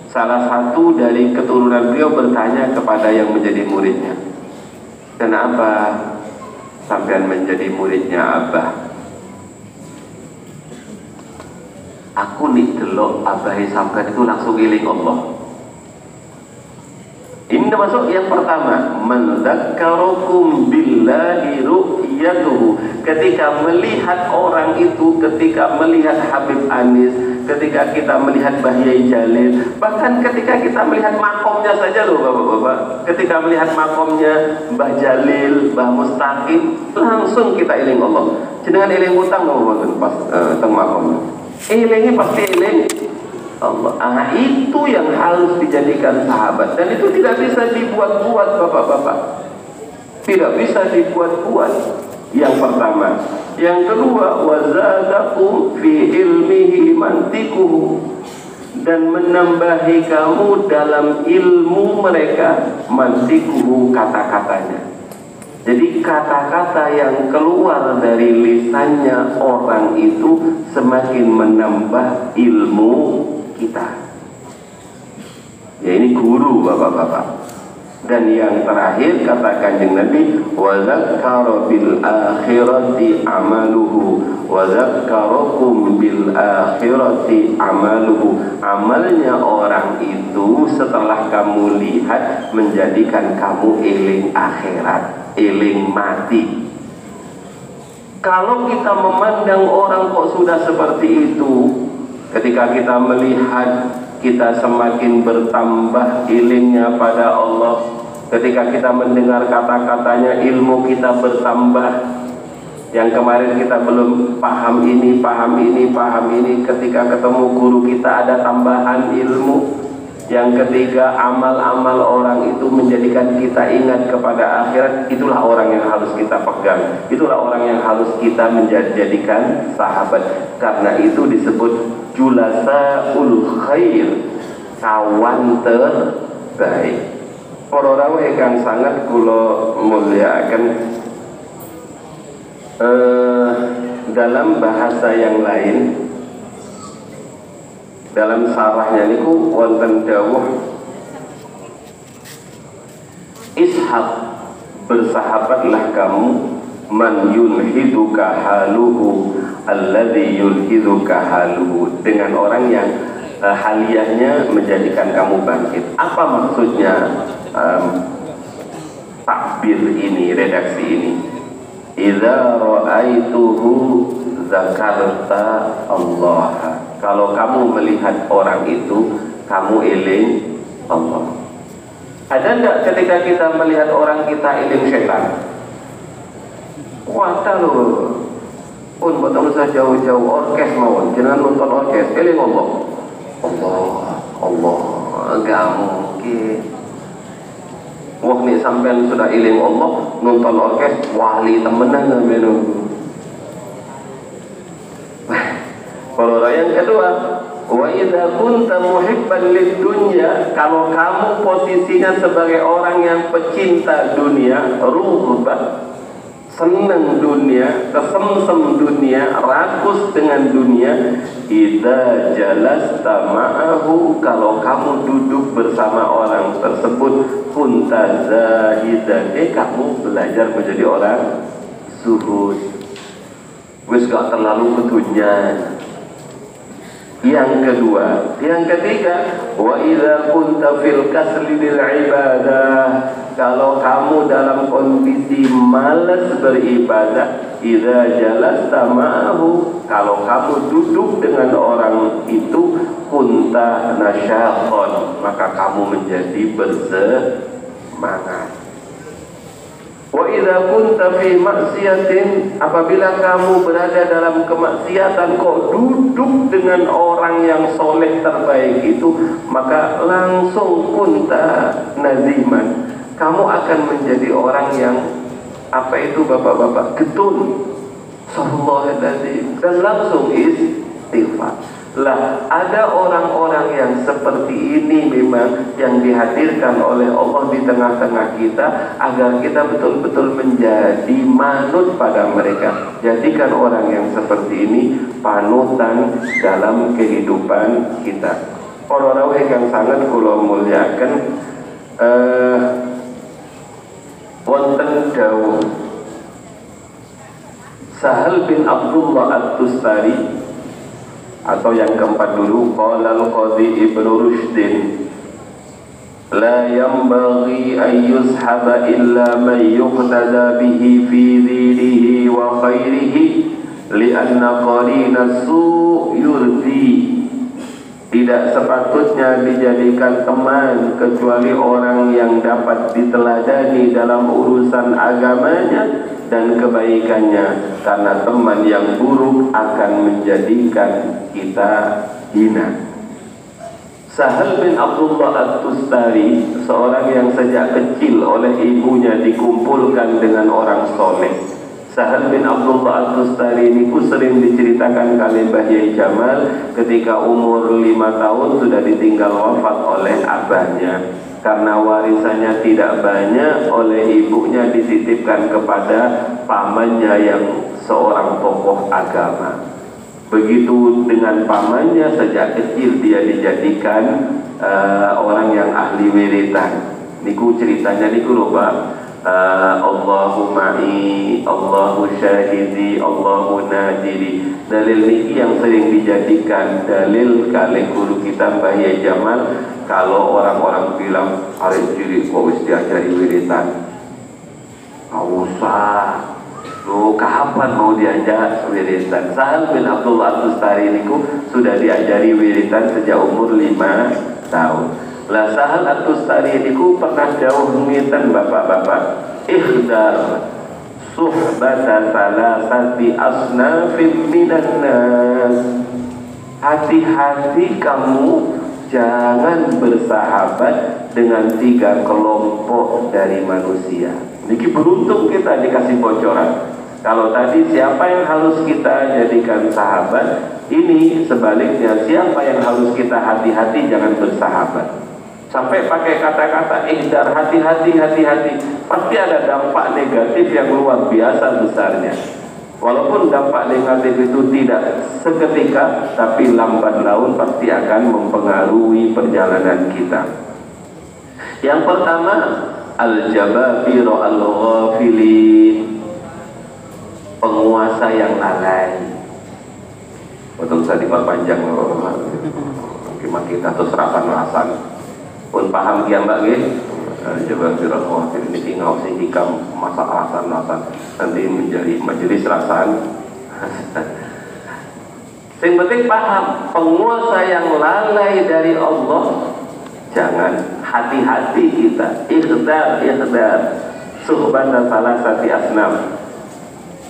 Salah satu dari keturunan beliau bertanya kepada yang menjadi muridnya, kenapa sampean menjadi muridnya Abah? Aku nih delok abahe sampean itu langsung eling Allah. Ini termasuk yang pertama, menzakkarakum billahi ru'yatuhu. Ketika melihat orang itu, ketika melihat Habib Anis, ketika kita melihat Bahyai Jalil, bahkan ketika kita melihat makomnya saja loh Bapak-bapak, ketika melihat makomnya Mbah Jalil, Mbah Mustaqim, langsung kita eling Allah. Jenengan eling utang ngomong pas teng makomnya. Elingi pasti eling Allah. Itu yang harus dijadikan sahabat, dan itu tidak bisa dibuat-buat Bapak-bapak, tidak bisa dibuat-buat. Yang pertama. Yang kedua, wazadakum fi ilmihi mantikuhu, dan menambahi kamu dalam ilmu mereka, mantikuhu, kata-katanya. Jadi kata-kata yang keluar dari lisannya orang itu semakin menambah ilmu kita. Ya, ini guru Bapak-bapak. Dan yang terakhir kata Kanjeng Nabi, wa zakkara bil akhirati amaluhu, wa zakkarakum bil akhirati amaluhu. Amalnya orang itu setelah kamu lihat menjadikan kamu eling akhirat, eling mati. Kalau kita memandang orang kok sudah seperti itu, ketika kita melihat, kita semakin bertambah ilmunya pada Allah. Ketika kita mendengar kata-katanya, ilmu kita bertambah. Yang kemarin kita belum paham ini, ketika ketemu guru kita ada tambahan ilmu. Yang ketiga, amal-amal orang itu menjadikan kita ingat kepada akhirat. Itulah orang yang harus kita pegang, itulah orang yang harus kita menjadikan sahabat. Karena itu disebut julasaul khair, kawan terbaik. Para rawuh ingkang sangat kula mulyakaken, dalam bahasa yang lain, dalam sarahnya niku wonten dawuh, ishab, bersahabatlah kamu, man yulhiduka haluhu alladhi yulhiduka haluhu, dengan orang yang haliahnya menjadikan kamu bangkit. Apa maksudnya takbir ini, redaksi ini? Idza ra'aituhu zakarta Allah. Kalau kamu melihat orang itu, kamu eling Allah. Ada enggak ketika kita melihat orang kita eling setan? Wah, loh. Pun betul usah jauh-jauh orkes mawon, jangan nonton orkes, eling Allah. Allah, enggak mungkin. Wah, nih sampean sudah eling Allah, nonton orkes, wali temenan ngamenu. Kalau yang kedua, wa idza kunta muhibban lid dunya, kalau kamu posisinya sebagai orang yang pecinta dunia, rughbah, senang dunia, kesemsem dunia, rakus dengan dunia, idza jalasta ma'ahu, kalau kamu duduk bersama orang tersebut, kunta zahidan, kamu belajar menjadi orang zuhud, wis gak terlalu ketunyan. Yang kedua, yang ketiga, wa idza kunta fil kasli lil ibadah, kalau kamu dalam kondisi malas beribadah, idza jalasta ma'ahu, kalau kamu duduk dengan orang itu, kunta nasyaqan, maka kamu menjadi bersemangat. Wa idza kunta fi maksiatin, apabila kamu berada dalam kemaksiatan kok duduk dengan orang yang soleh terbaik itu, maka langsung kunta naziman, kamu akan menjadi orang yang apa itu bapak-bapak, getun, sallallahu alaihi, dan langsung istighfar. Lah, ada orang-orang yang seperti ini memang yang dihadirkan oleh Allah di tengah-tengah kita agar kita betul-betul menjadi manut pada mereka. Jadikan orang yang seperti ini panutan dalam kehidupan kita. Para rawuh yang sangat kula muliakan, wonten dawuh Sahal bin Abdullah At-Tustari, atau yang keempat dulu, qala al-Qadhi Ibnu Rushdin, la yanbaghi an yushaba illa man yuqtada bihi fi dinihi wa khairihi li'anna qarina su' yurdi. Tidak sepatutnya dijadikan teman kecuali orang yang dapat diteladani dalam urusan agamanya dan kebaikannya, karena teman yang buruk akan menjadikan kita hina. Sahal bin Abdullah At-Tustari, seorang yang sejak kecil oleh ibunya dikumpulkan dengan orang soleh. Sahal bin Abdullah At-Tustari ini sering diceritakan kali Mbah Yai Jamal, ketika umur 5 tahun sudah ditinggal wafat oleh abahnya. Karena warisannya tidak banyak, oleh ibunya dititipkan kepada pamannya yang seorang tokoh agama. Begitu dengan pamannya, sejak kecil dia dijadikan orang yang ahli wiritan. Niku ceritanya niku lho Pak. Allahu ma'i, Allahu syahidi, Allahu najiri. Dalil niki yang sering dijadikan dalil kali guru kita Mbah Yai Jamal. Kalau orang-orang bilang arek cilik kok wis diajari wiritan, nggak usah. Loh, kapan mau diajak wiritan? Sahal bin Abdullah At-Tustari niku sudah diajari wiritan sejak umur 5 tahun. Lah Sahal At-Tustari niku pernah jauh ngiten bapak-bapak, ikhdar suhbata salasati asnafin minan nas. Hati-hati kamu jangan bersahabat dengan 3 kelompok dari manusia. Niki beruntung kita dikasih bocoran. Kalau tadi siapa yang harus kita jadikan sahabat, ini sebaliknya, siapa yang harus kita hati-hati jangan bersahabat. Sampai pakai kata-kata ihdar, hati-hati, hati-hati. Pasti ada dampak negatif yang luar biasa besarnya. Walaupun dampak negatif itu tidak seketika, tapi lambat laun pasti akan mempengaruhi perjalanan kita. Yang pertama, al-jababiro al-ghafilin, penguasa yang lalai. Betul, saya diperpanjang gimana kita terus serapan alasan pun paham ya mbak nggih. Jababiro al-ghafilin ini tinggal sih hikam masa alasan-alasan nanti menjadi majelis rasan. Yang penting paham, penguasa yang lalai dari Allah, jangan, hati-hati kita. Ikhdar suhbata salasati asnaf.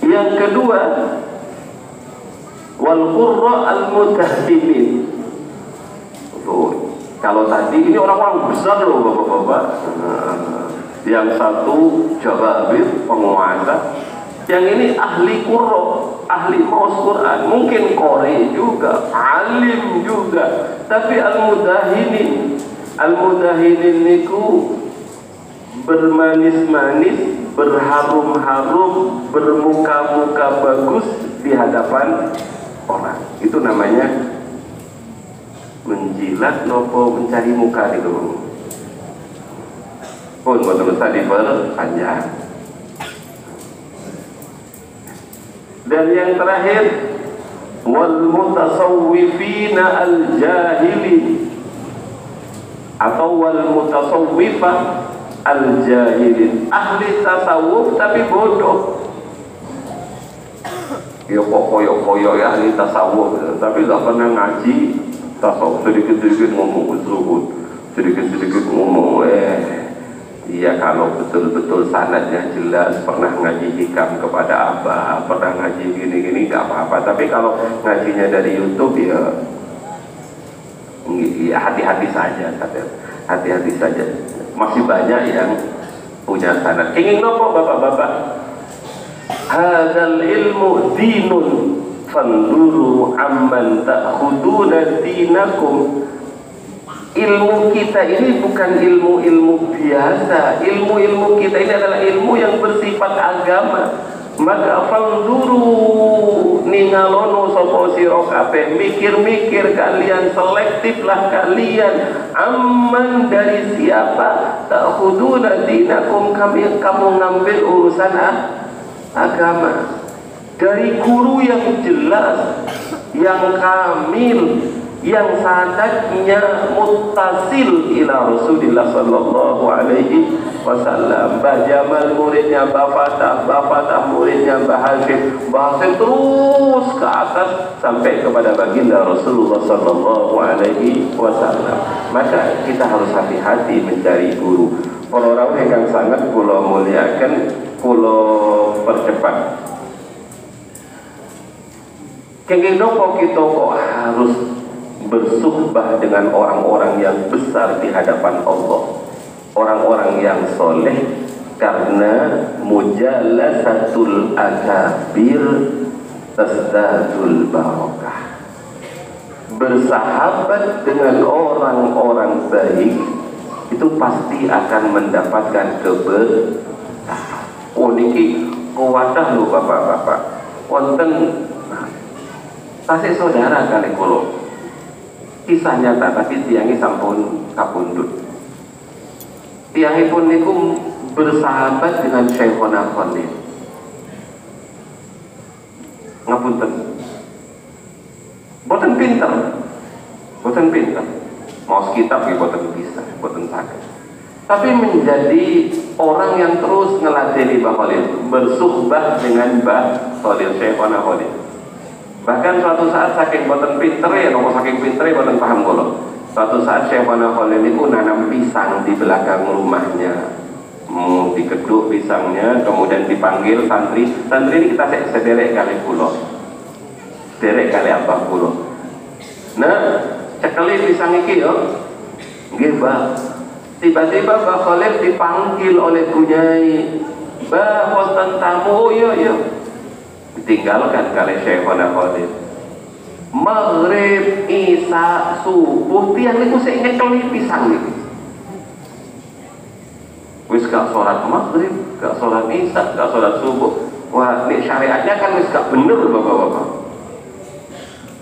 Yang kedua, wal qurra al mutahdimin. Kalau tadi ini orang-orang besar loh bapak-bapak. Yang satu jababir, penguasa. Yang ini ahli qurra, ahli maus Quran, mungkin qori juga, alim juga. Tapi al-mudahinin niku bermanis-manis, berharum-harum, bermuka-muka bagus di hadapan orang. Itu namanya menjilat nopo mencari muka itu. Pun boten usah diperpanjang. Dan yang terakhir, wal mutasawwifina al jahilin atau wal mutasawwifah al jahilin, ahli tasawuf tapi bodoh. Ya kok koyo ya ahli tasawuf tapi gak pernah ngaji tasawuf, sedikit-sedikit ngomong zuhud, sedikit-sedikit ngomong iya kalau betul-betul sanadnya jelas, pernah ngaji hikam kepada Abah, pernah ngaji gini-gini gak apa-apa. Tapi kalau ngajinya dari YouTube ya hati-hati saja, hati-hati saja. Masih banyak yang punya sanad. Ingin nopo bapak-bapak? Hadzal ilmu dinun fanduru amman ta'khuduna dinakum. Ilmu kita ini bukan ilmu-ilmu biasa. Ilmu-ilmu kita ini adalah ilmu yang bersifat agama. Maka fanduru ningalono sapa sira kabeh, mikir-mikir kalian, selektiflah kalian, amman dari siapa ta'khuduna dinakum, kamu ngambil urusan agama dari guru yang jelas, yang kamil, yang sanadnya muttasil ila Rasulillah sallallahu alaihi wasallam. Mbah Jamal muridnya Mbah Fatah, Mbah Fatah muridnya Mbah Hashim, Mbah Hashim terus ke atas sampai kepada baginda Rasulullah sallallahu alaihi wasallam. Maka kita harus hati-hati mencari guru. Para rawuh ingkang sangat kula muliakan, kula percepat. Kenging nopo kita kok harus bersuhbah dengan orang-orang yang besar di hadapan Allah, orang-orang yang soleh, karena mujalasatul akabir tasdadul barokah. Bersahabat dengan orang-orang baik itu pasti akan mendapatkan keberkahan. Oh niki kuwatah lho bapak-bapak, wonten tasik saudara kali kulo. Kisah nyata tapi tiangnya sampun kapundhut. Tiangipun niku bersahabat dengan Syekhona Khalil. Ngapunten. Boten pinter. Boten pinter. Maos kitab ya boten bisa, boten saged. Tapi menjadi orang yang terus ngeladeni Mbah Khalil, bersuhbah dengan Mbah Khalil, Syekhona Khalil. Bahkan suatu saat saking boten pinter ya, nopo saking pinter ya boten paham kula. Suatu saat Syekhona Khalil niku nanam pisang di belakang rumahnya. Dikeduk pisangnya, kemudian dipanggil santri. Santri ini kita sederek kali kula. Sederek kali abah kula. Nah, cekeli pisang iki yo. Nggih, Mbah. Tiba-tiba Mbah Khalil dipanggil oleh Bunyai. Mbah, wonten tamu. Oh iya. Ditinggalkan kali Syekhona Khalil. Maghrib, isya, subuh, tiang niku sik nyekeli pisang niku. Wis gak sholat maghrib, gak sholat isya, gak sholat subuh. Wah, nih syariatnya kan wis gak bener bapak-bapak.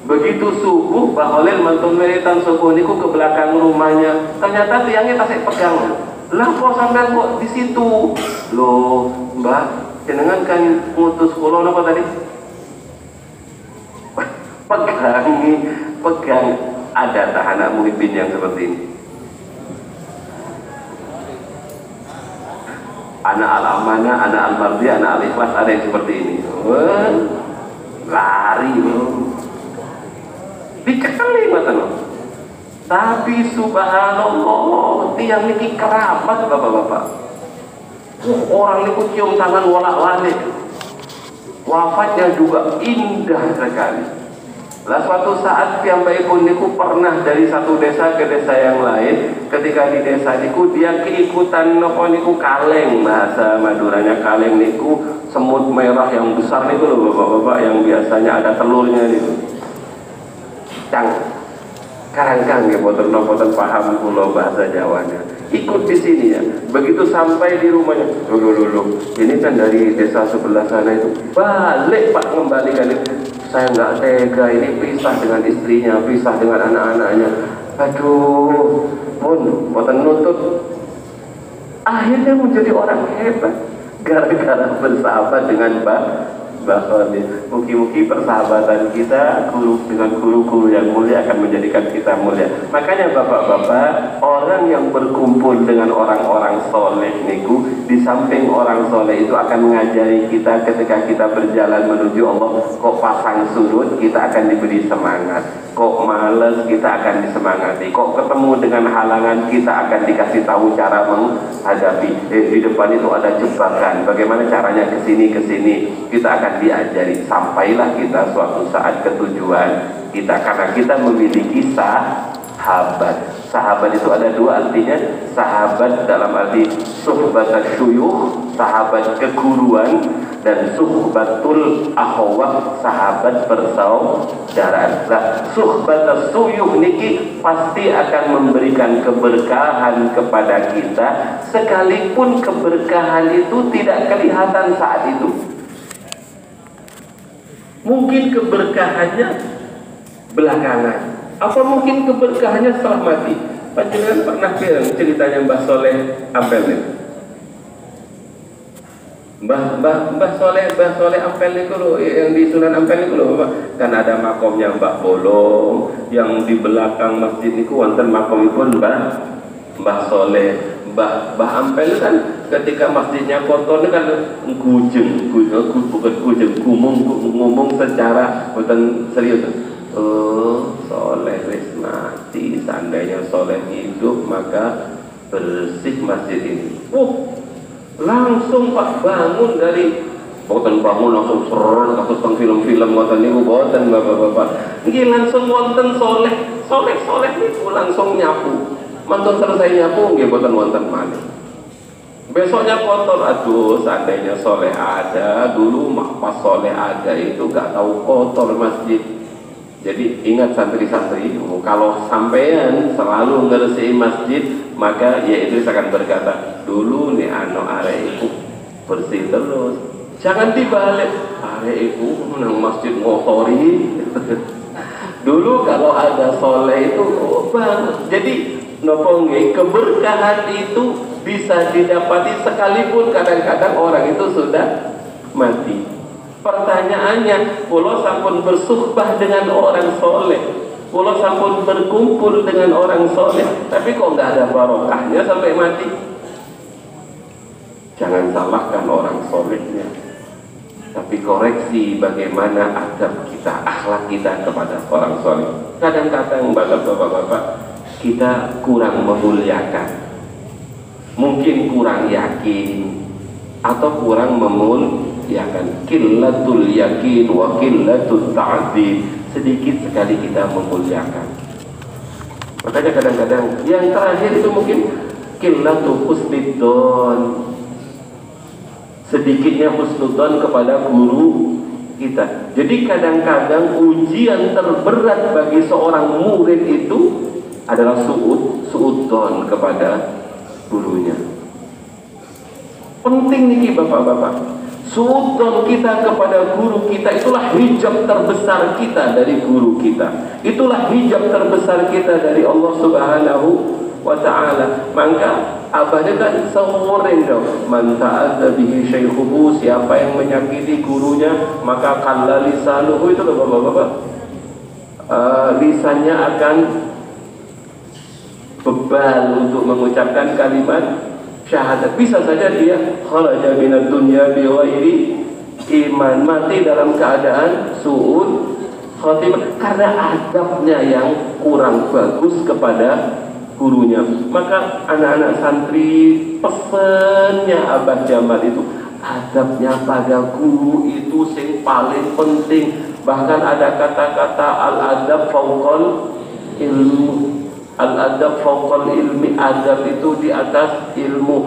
Begitu subuh, Mbah Khalil mantun wiritan subuh niku ke belakang rumahnya. Ternyata tiangnya tasik pegang. Lah kok sampai kok di situ? Loh, Mbah, jenengan kan ngutus kula napa tadi? Pegang. Ada tahanan muhibin yang seperti ini. Anak al-amanah, anak al-mardi, anak al-ikhlas, ada yang seperti ini. Lari loh. Dicekeli mata loh. Tapi subhanallah, tiang niki keramat bapak-bapak. Orang niku cium tangan wolak-walik. Wafatnya juga indah sekali. Lah suatu saat piyambakipun niku pernah dari satu desa ke desa yang lain. Ketika di desa niku dia keikutan nopo niku kaleng, bahasa Maduranya kaleng niku semut merah yang besar niku loh bapak-bapak, yang biasanya ada telurnya niku. Karangkang ya boten paham kula bahasa Jawanya. ikut di sini ya. Begitu sampai di rumahnya, dulu, ini kan dari desa sebelah sana itu, balik Pak ngembalikan itu. Saya nggak tega, ini pisah dengan istrinya, pisah dengan anak-anaknya. Aduh, pun boten nutut. Akhirnya menjadi orang hebat gara-gara bersahabat dengan Mbak Soli. Mugi-mugi persahabatan kita dengan guru-guru yang mulia akan menjadikan kita mulia. Makanya bapak-bapak, orang yang berkumpul dengan orang-orang soleh niku, di samping orang soleh itu akan mengajari kita ketika kita berjalan menuju Allah. Kok pasang surut, kita akan diberi semangat. Kok males, kita akan disemangati. Kok ketemu dengan halangan, kita akan dikasih tahu cara menghadapi. Di depan itu ada jebakan, bagaimana caranya kesini. Kita akan diajari. Sampailah kita suatu saat ke tujuan kita, karena kita memiliki sahabat. Sahabat itu ada dua artinya. Sahabat dalam arti suhbat syuyukh, sahabat keguruan, dan suhbatul akhwah, sahabat persaudaraan. Nah, suhbat syuyukh niki pasti akan memberikan keberkahan kepada kita, sekalipun keberkahan itu tidak kelihatan saat itu. Mungkin keberkahannya belakangan, apa mungkin keberkahannya setelah mati. Panjenengan pernah bilang ceritanya Mbah Soleh Ampel nih. Mbah Soleh Ampel itu loh, yang di Sunan Ampel itu loh, kan ada makomnya Mbah Bolong, yang di belakang masjid itu wonten makom pun Mbah Soleh. Mbah Ampel kan ketika masjidnya kotor itu kan ngomong secara bukan serius. Soleh wis mati, seandainya Soleh hidup maka bersih masjid ini. Langsung Pak bangun dari boten bangun langsung seren kasus teng film-film ngoten niku boten bapak-bapak. Nggih langsung wonten soleh niku langsung nyapu. Mantun selesai nyapu nggih boten wonten maneh. Besoknya kotor, aduh seandainya Soleh ada dulu, pas Soleh ada itu gak tahu kotor masjid. Jadi ingat santri-santri, kalau sampean selalu ngersihin masjid, maka ya Idris akan berkata, dulu nih arek iku bersih terus. Jangan dibalik, arek iku nang masjid ngotori. Dulu kalau ada Soleh itu bagus. Jadi nopo nggih, keberkahan itu bisa didapati sekalipun kadang-kadang orang itu sudah mati. Pertanyaannya, kula sampun bersuhbah dengan orang soleh, kula sampun berkumpul dengan orang soleh, tapi kok nggak ada barokahnya sampai mati? Jangan salahkan orang solehnya, tapi koreksi bagaimana adab kita, akhlak kita kepada orang soleh. Kadang-kadang bapak-bapak kita kurang memuliakan, mungkin kurang yakin, atau kurang memuliakan. Qillatul yakin wa qillatul ta'zim, sedikit sekali kita memuliakan. Makanya kadang-kadang yang terakhir itu mungkin qillatul husnudzon, sedikitnya husnudzon kepada guru kita. Jadi kadang-kadang ujian terberat bagi seorang murid itu adalah suudzon kepada gurunya. Penting nih bapak-bapak, suudzon kita kepada guru kita, itulah hijab terbesar kita dari guru kita, itulah hijab terbesar kita dari Allah Subhanahu wa ta'ala. Maka abahnya kan sewuring dong, man ta'adza bihi syaikhuhu, siapa yang menyakiti gurunya maka qalla lisanuhu, itu loh bapak-bapak, lisannya akan bebal untuk mengucapkan kalimat syahadat. Bisa saja dia kharaja minad dunya bi ghairi iman, mati dalam keadaan su'ud khatimah karena adabnya yang kurang bagus kepada gurunya. Maka anak-anak santri, pesennya Abah Jamal itu, adabnya pada guru itu sing paling penting. Bahkan ada kata-kata al-adab fauqal ilmu. Al-adab fawqal ilmi, adab itu di atas ilmu.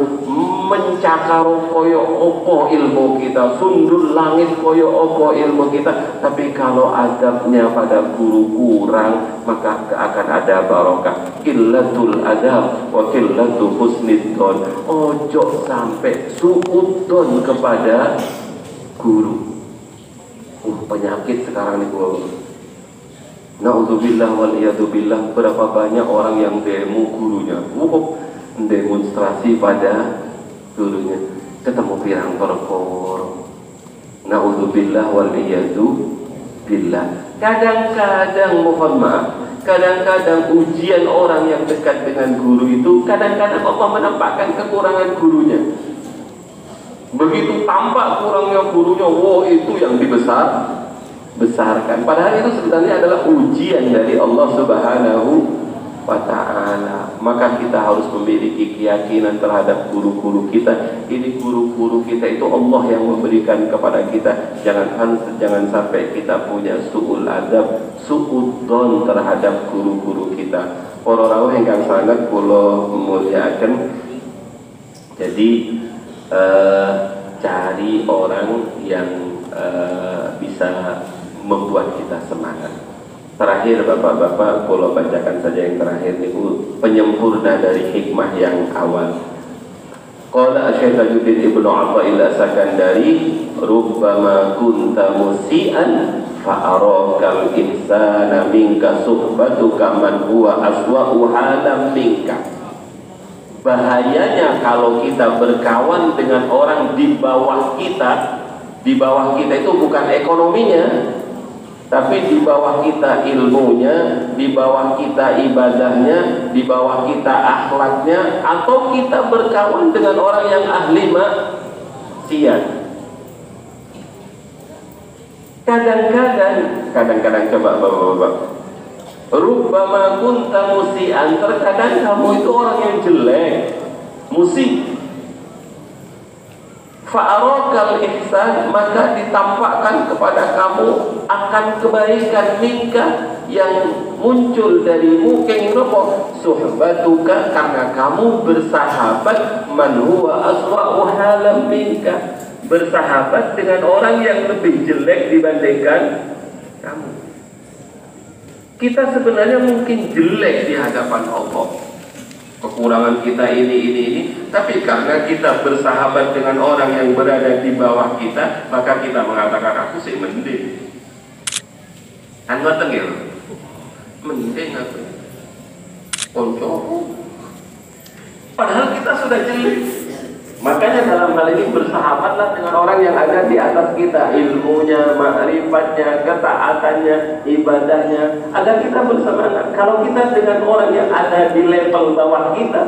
Mencakaro koyo opo ilmu kita, sundul langit koyo opo ilmu kita. Tapi kalau adabnya pada guru kurang, maka akan ada barokah. Qillatul adab wa qillatu husniddon. Ojo sampai suudon kepada guru. Penyakit sekarang nih guru. Na'udzubillah wal iyadzubillah, berapa banyak orang yang demo gurunya, demonstrasi pada gurunya, ketemu pirang perkor. Na'udzubillah wal iyadzubillah. Kadang-kadang mohon maaf, kadang-kadang ujian orang yang dekat dengan guru itu, kadang-kadang Allah menampakkan kekurangan gurunya. Begitu tampak kurangnya gurunya, wow, itu yang besarkan. Padahal itu sebenarnya adalah ujian dari Allah Subhanahu wa ta'ala. Maka kita harus memiliki keyakinan terhadap guru-guru kita. Ini guru-guru kita itu Allah yang memberikan kepada kita. Jangan sampai kita punya su'ul adab, su'udon terhadap guru-guru kita. Para rawuh ingkang sanget kula mulyakaken. Jadi cari orang yang bisa membuat kita semangat. Terakhir bapak-bapak, kalau bacakan saja yang terakhir itu penyempurna dari hikmah yang awal. Qala Syekh Tajuddin Ibnu Athaillah Sakandari, rubbama kunta musian fa arakal insana minka suhbatuka man huwa aswa'u halam minka. Bahayanya kalau kita berkawan dengan orang di bawah kita. Di bawah kita itu bukan ekonominya, tapi di bawah kita ilmunya, di bawah kita ibadahnya, di bawah kita akhlaknya, atau kita berkawan dengan orang yang ahli maksiat. Kadang-kadang coba bapak-bapak, rubbama kunta musian, terkadang kamu itu orang yang jelek, musik. Fa'arakal ihsan, maka ditampakkan kepada kamu akan kebaikan minka yang muncul darimu, kenging nopo suhbatuka, karena kamu bersahabat man huwa aswa'u halam minka, bersahabat dengan orang yang lebih jelek dibandingkan kamu. Kita sebenarnya mungkin jelek di hadapan Allah, kekurangan kita ini, tapi karena kita bersahabat dengan orang yang berada di bawah kita, maka kita mengatakan aku sih mending. Ngoten ya, mending aku. Konco. Padahal kita sudah jelek. Makanya dalam hal ini bersahabatlah dengan orang yang ada di atas kita, ilmunya, ma'rifatnya, ketaatannya, ibadahnya, agar kita bersemangat. Kalau kita dengan orang yang ada di level bawah kita,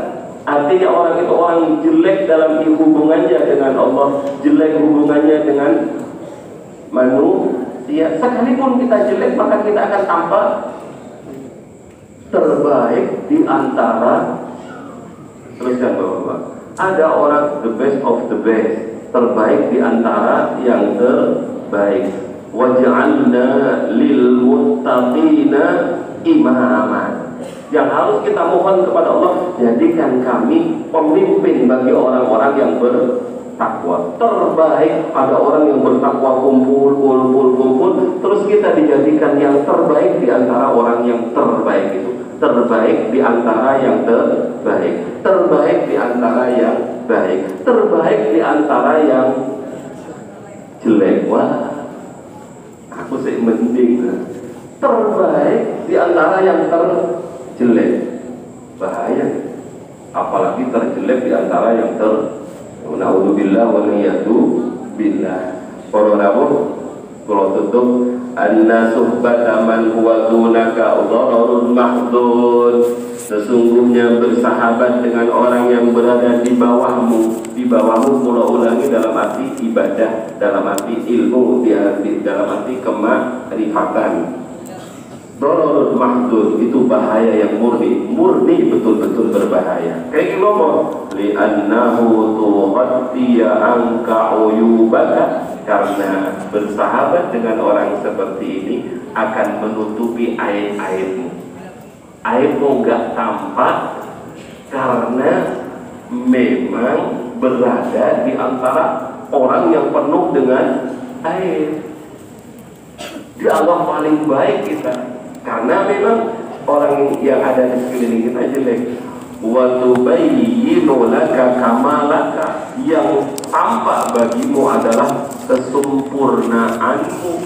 artinya orang itu orang jelek dalam hubungannya dengan Allah, jelek hubungannya dengan manusia. Sekalipun kita jelek, maka kita akan tampak terbaik di antara. Teruskan Bapak. Ada orang the best of the best, terbaik di antara yang terbaik. Waj'alna lil muttaqina imama. Yang harus kita mohon kepada Allah, jadikan kami pemimpin bagi orang-orang yang bertakwa. Terbaik ada orang yang bertakwa, kumpul, terus kita dijadikan yang terbaik di antara orang yang terbaik itu. Terbaik di antara yang terbaik, terbaik di antara yang baik, terbaik di antara yang jelek. Wah, aku sih mending. Terbaik di antara yang terjelek, bahaya. Apalagi terjelek di antara yang Na'udzubillah wal iyadzubillah. Para rawuh kula tutup, anna suhbata man huwa dunaka dhararun mahdud. Sesungguhnya bersahabat dengan orang yang berada di bawahmu kula ulangi dalam arti ibadah, dalam arti ilmu, dalam arti kemarifatan. Dhararun mahdud itu bahaya yang murni betul-betul berbahaya. Kayak ngomong li'annahu tughtiya anka uyubaka, karena bersahabat dengan orang seperti ini akan menutupi aib-aibmu. Aibmu nggak tampak karena memang berada di antara orang yang penuh dengan aib. Dianggap paling baik kita karena memang orang yang ada di sekeliling kita jelek. Wa tubayyinu laka kamalaka, yang tampak bagimu adalah kesempurnaanmu,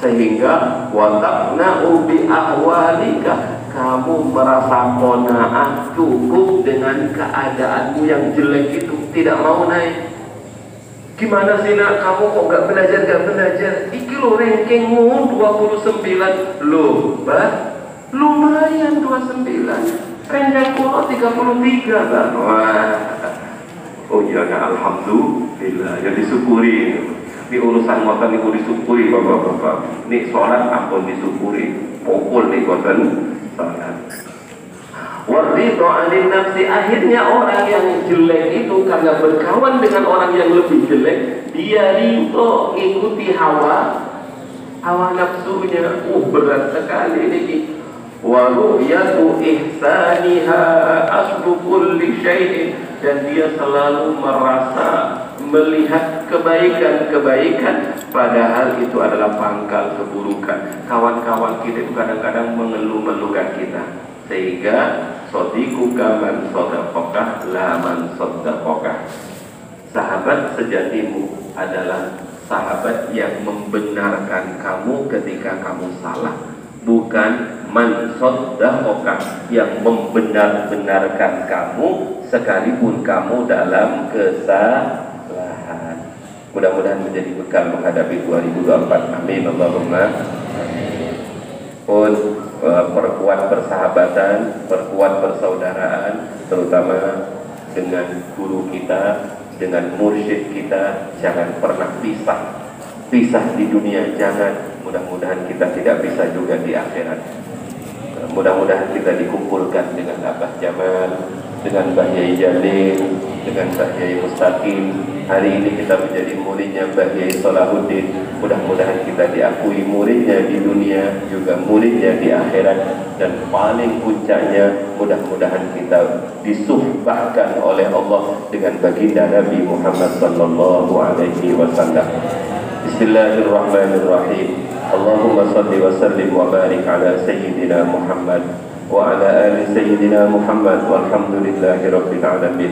sehingga wa taqna'u bi ahwalika, kamu merasa qanaah cukup dengan keadaanmu yang jelek itu, tidak mau naik. Gimana sih nak, kamu kok gak belajar? Iki lo rankingmu 29. Loh, bah, lumayan 29. Rankingku 33 kan. Wah. Oh iya, alhamdulillah, ya disyukuri. Ini urusan ngoten niku disyukuri Bapak-bapak. Nih sholat ampun disyukuri. Pokol nih ngoten sholat. Waridho anin nafsi, akhirnya orang yang jelek itu karena berkawan dengan orang yang lebih jelek, dia ridho ikuti hawa nafsunya. Berat sekali ini. Wa ru'yatu ihsaniha aslu kulli syai'in, dan dia selalu merasa melihat kebaikan-kebaikan, padahal itu adalah pangkal keburukan. Kawan-kawan kita itu kadang-kadang mengeluh-melukan kita, sehingga sodikuka man sodakokah la man sodakokah. Sahabat sejatimu adalah sahabat yang membenarkan kamu ketika kamu salah, bukan man sodakokah yang membenar-benarkan kamu sekalipun kamu dalam kesalahan. Mudah-mudahan menjadi bekal menghadapi 2024. Amin Allahumma amin. Pun perkuat persahabatan, perkuat persaudaraan, terutama dengan guru kita, dengan mursyid kita. Jangan pernah pisah di dunia, jangan. Mudah-mudahan kita tidak bisa juga di akhirat. Mudah-mudahan kita dikumpulkan dengan Abah Jamal, dengan Mbah Yai Jalil, dengan Mbah Yai Mustaqim. Hari ini kita menjadi muridnya Mbah Yai Salahuddin. Mudah-mudahan kita diakui muridnya di dunia, juga muridnya di akhirat. Dan paling puncaknya, mudah-mudahan kita disuhbahkan oleh Allah dengan baginda Nabi Muhammad sallallahu alaihi wasallam. Bismillahirrahmanirrahim. Allahumma salli wa sallim wa barik ala Sayyidina Muhammad wa ala ali Sayyidina Muhammad walhamdulillahi rabbil alamin.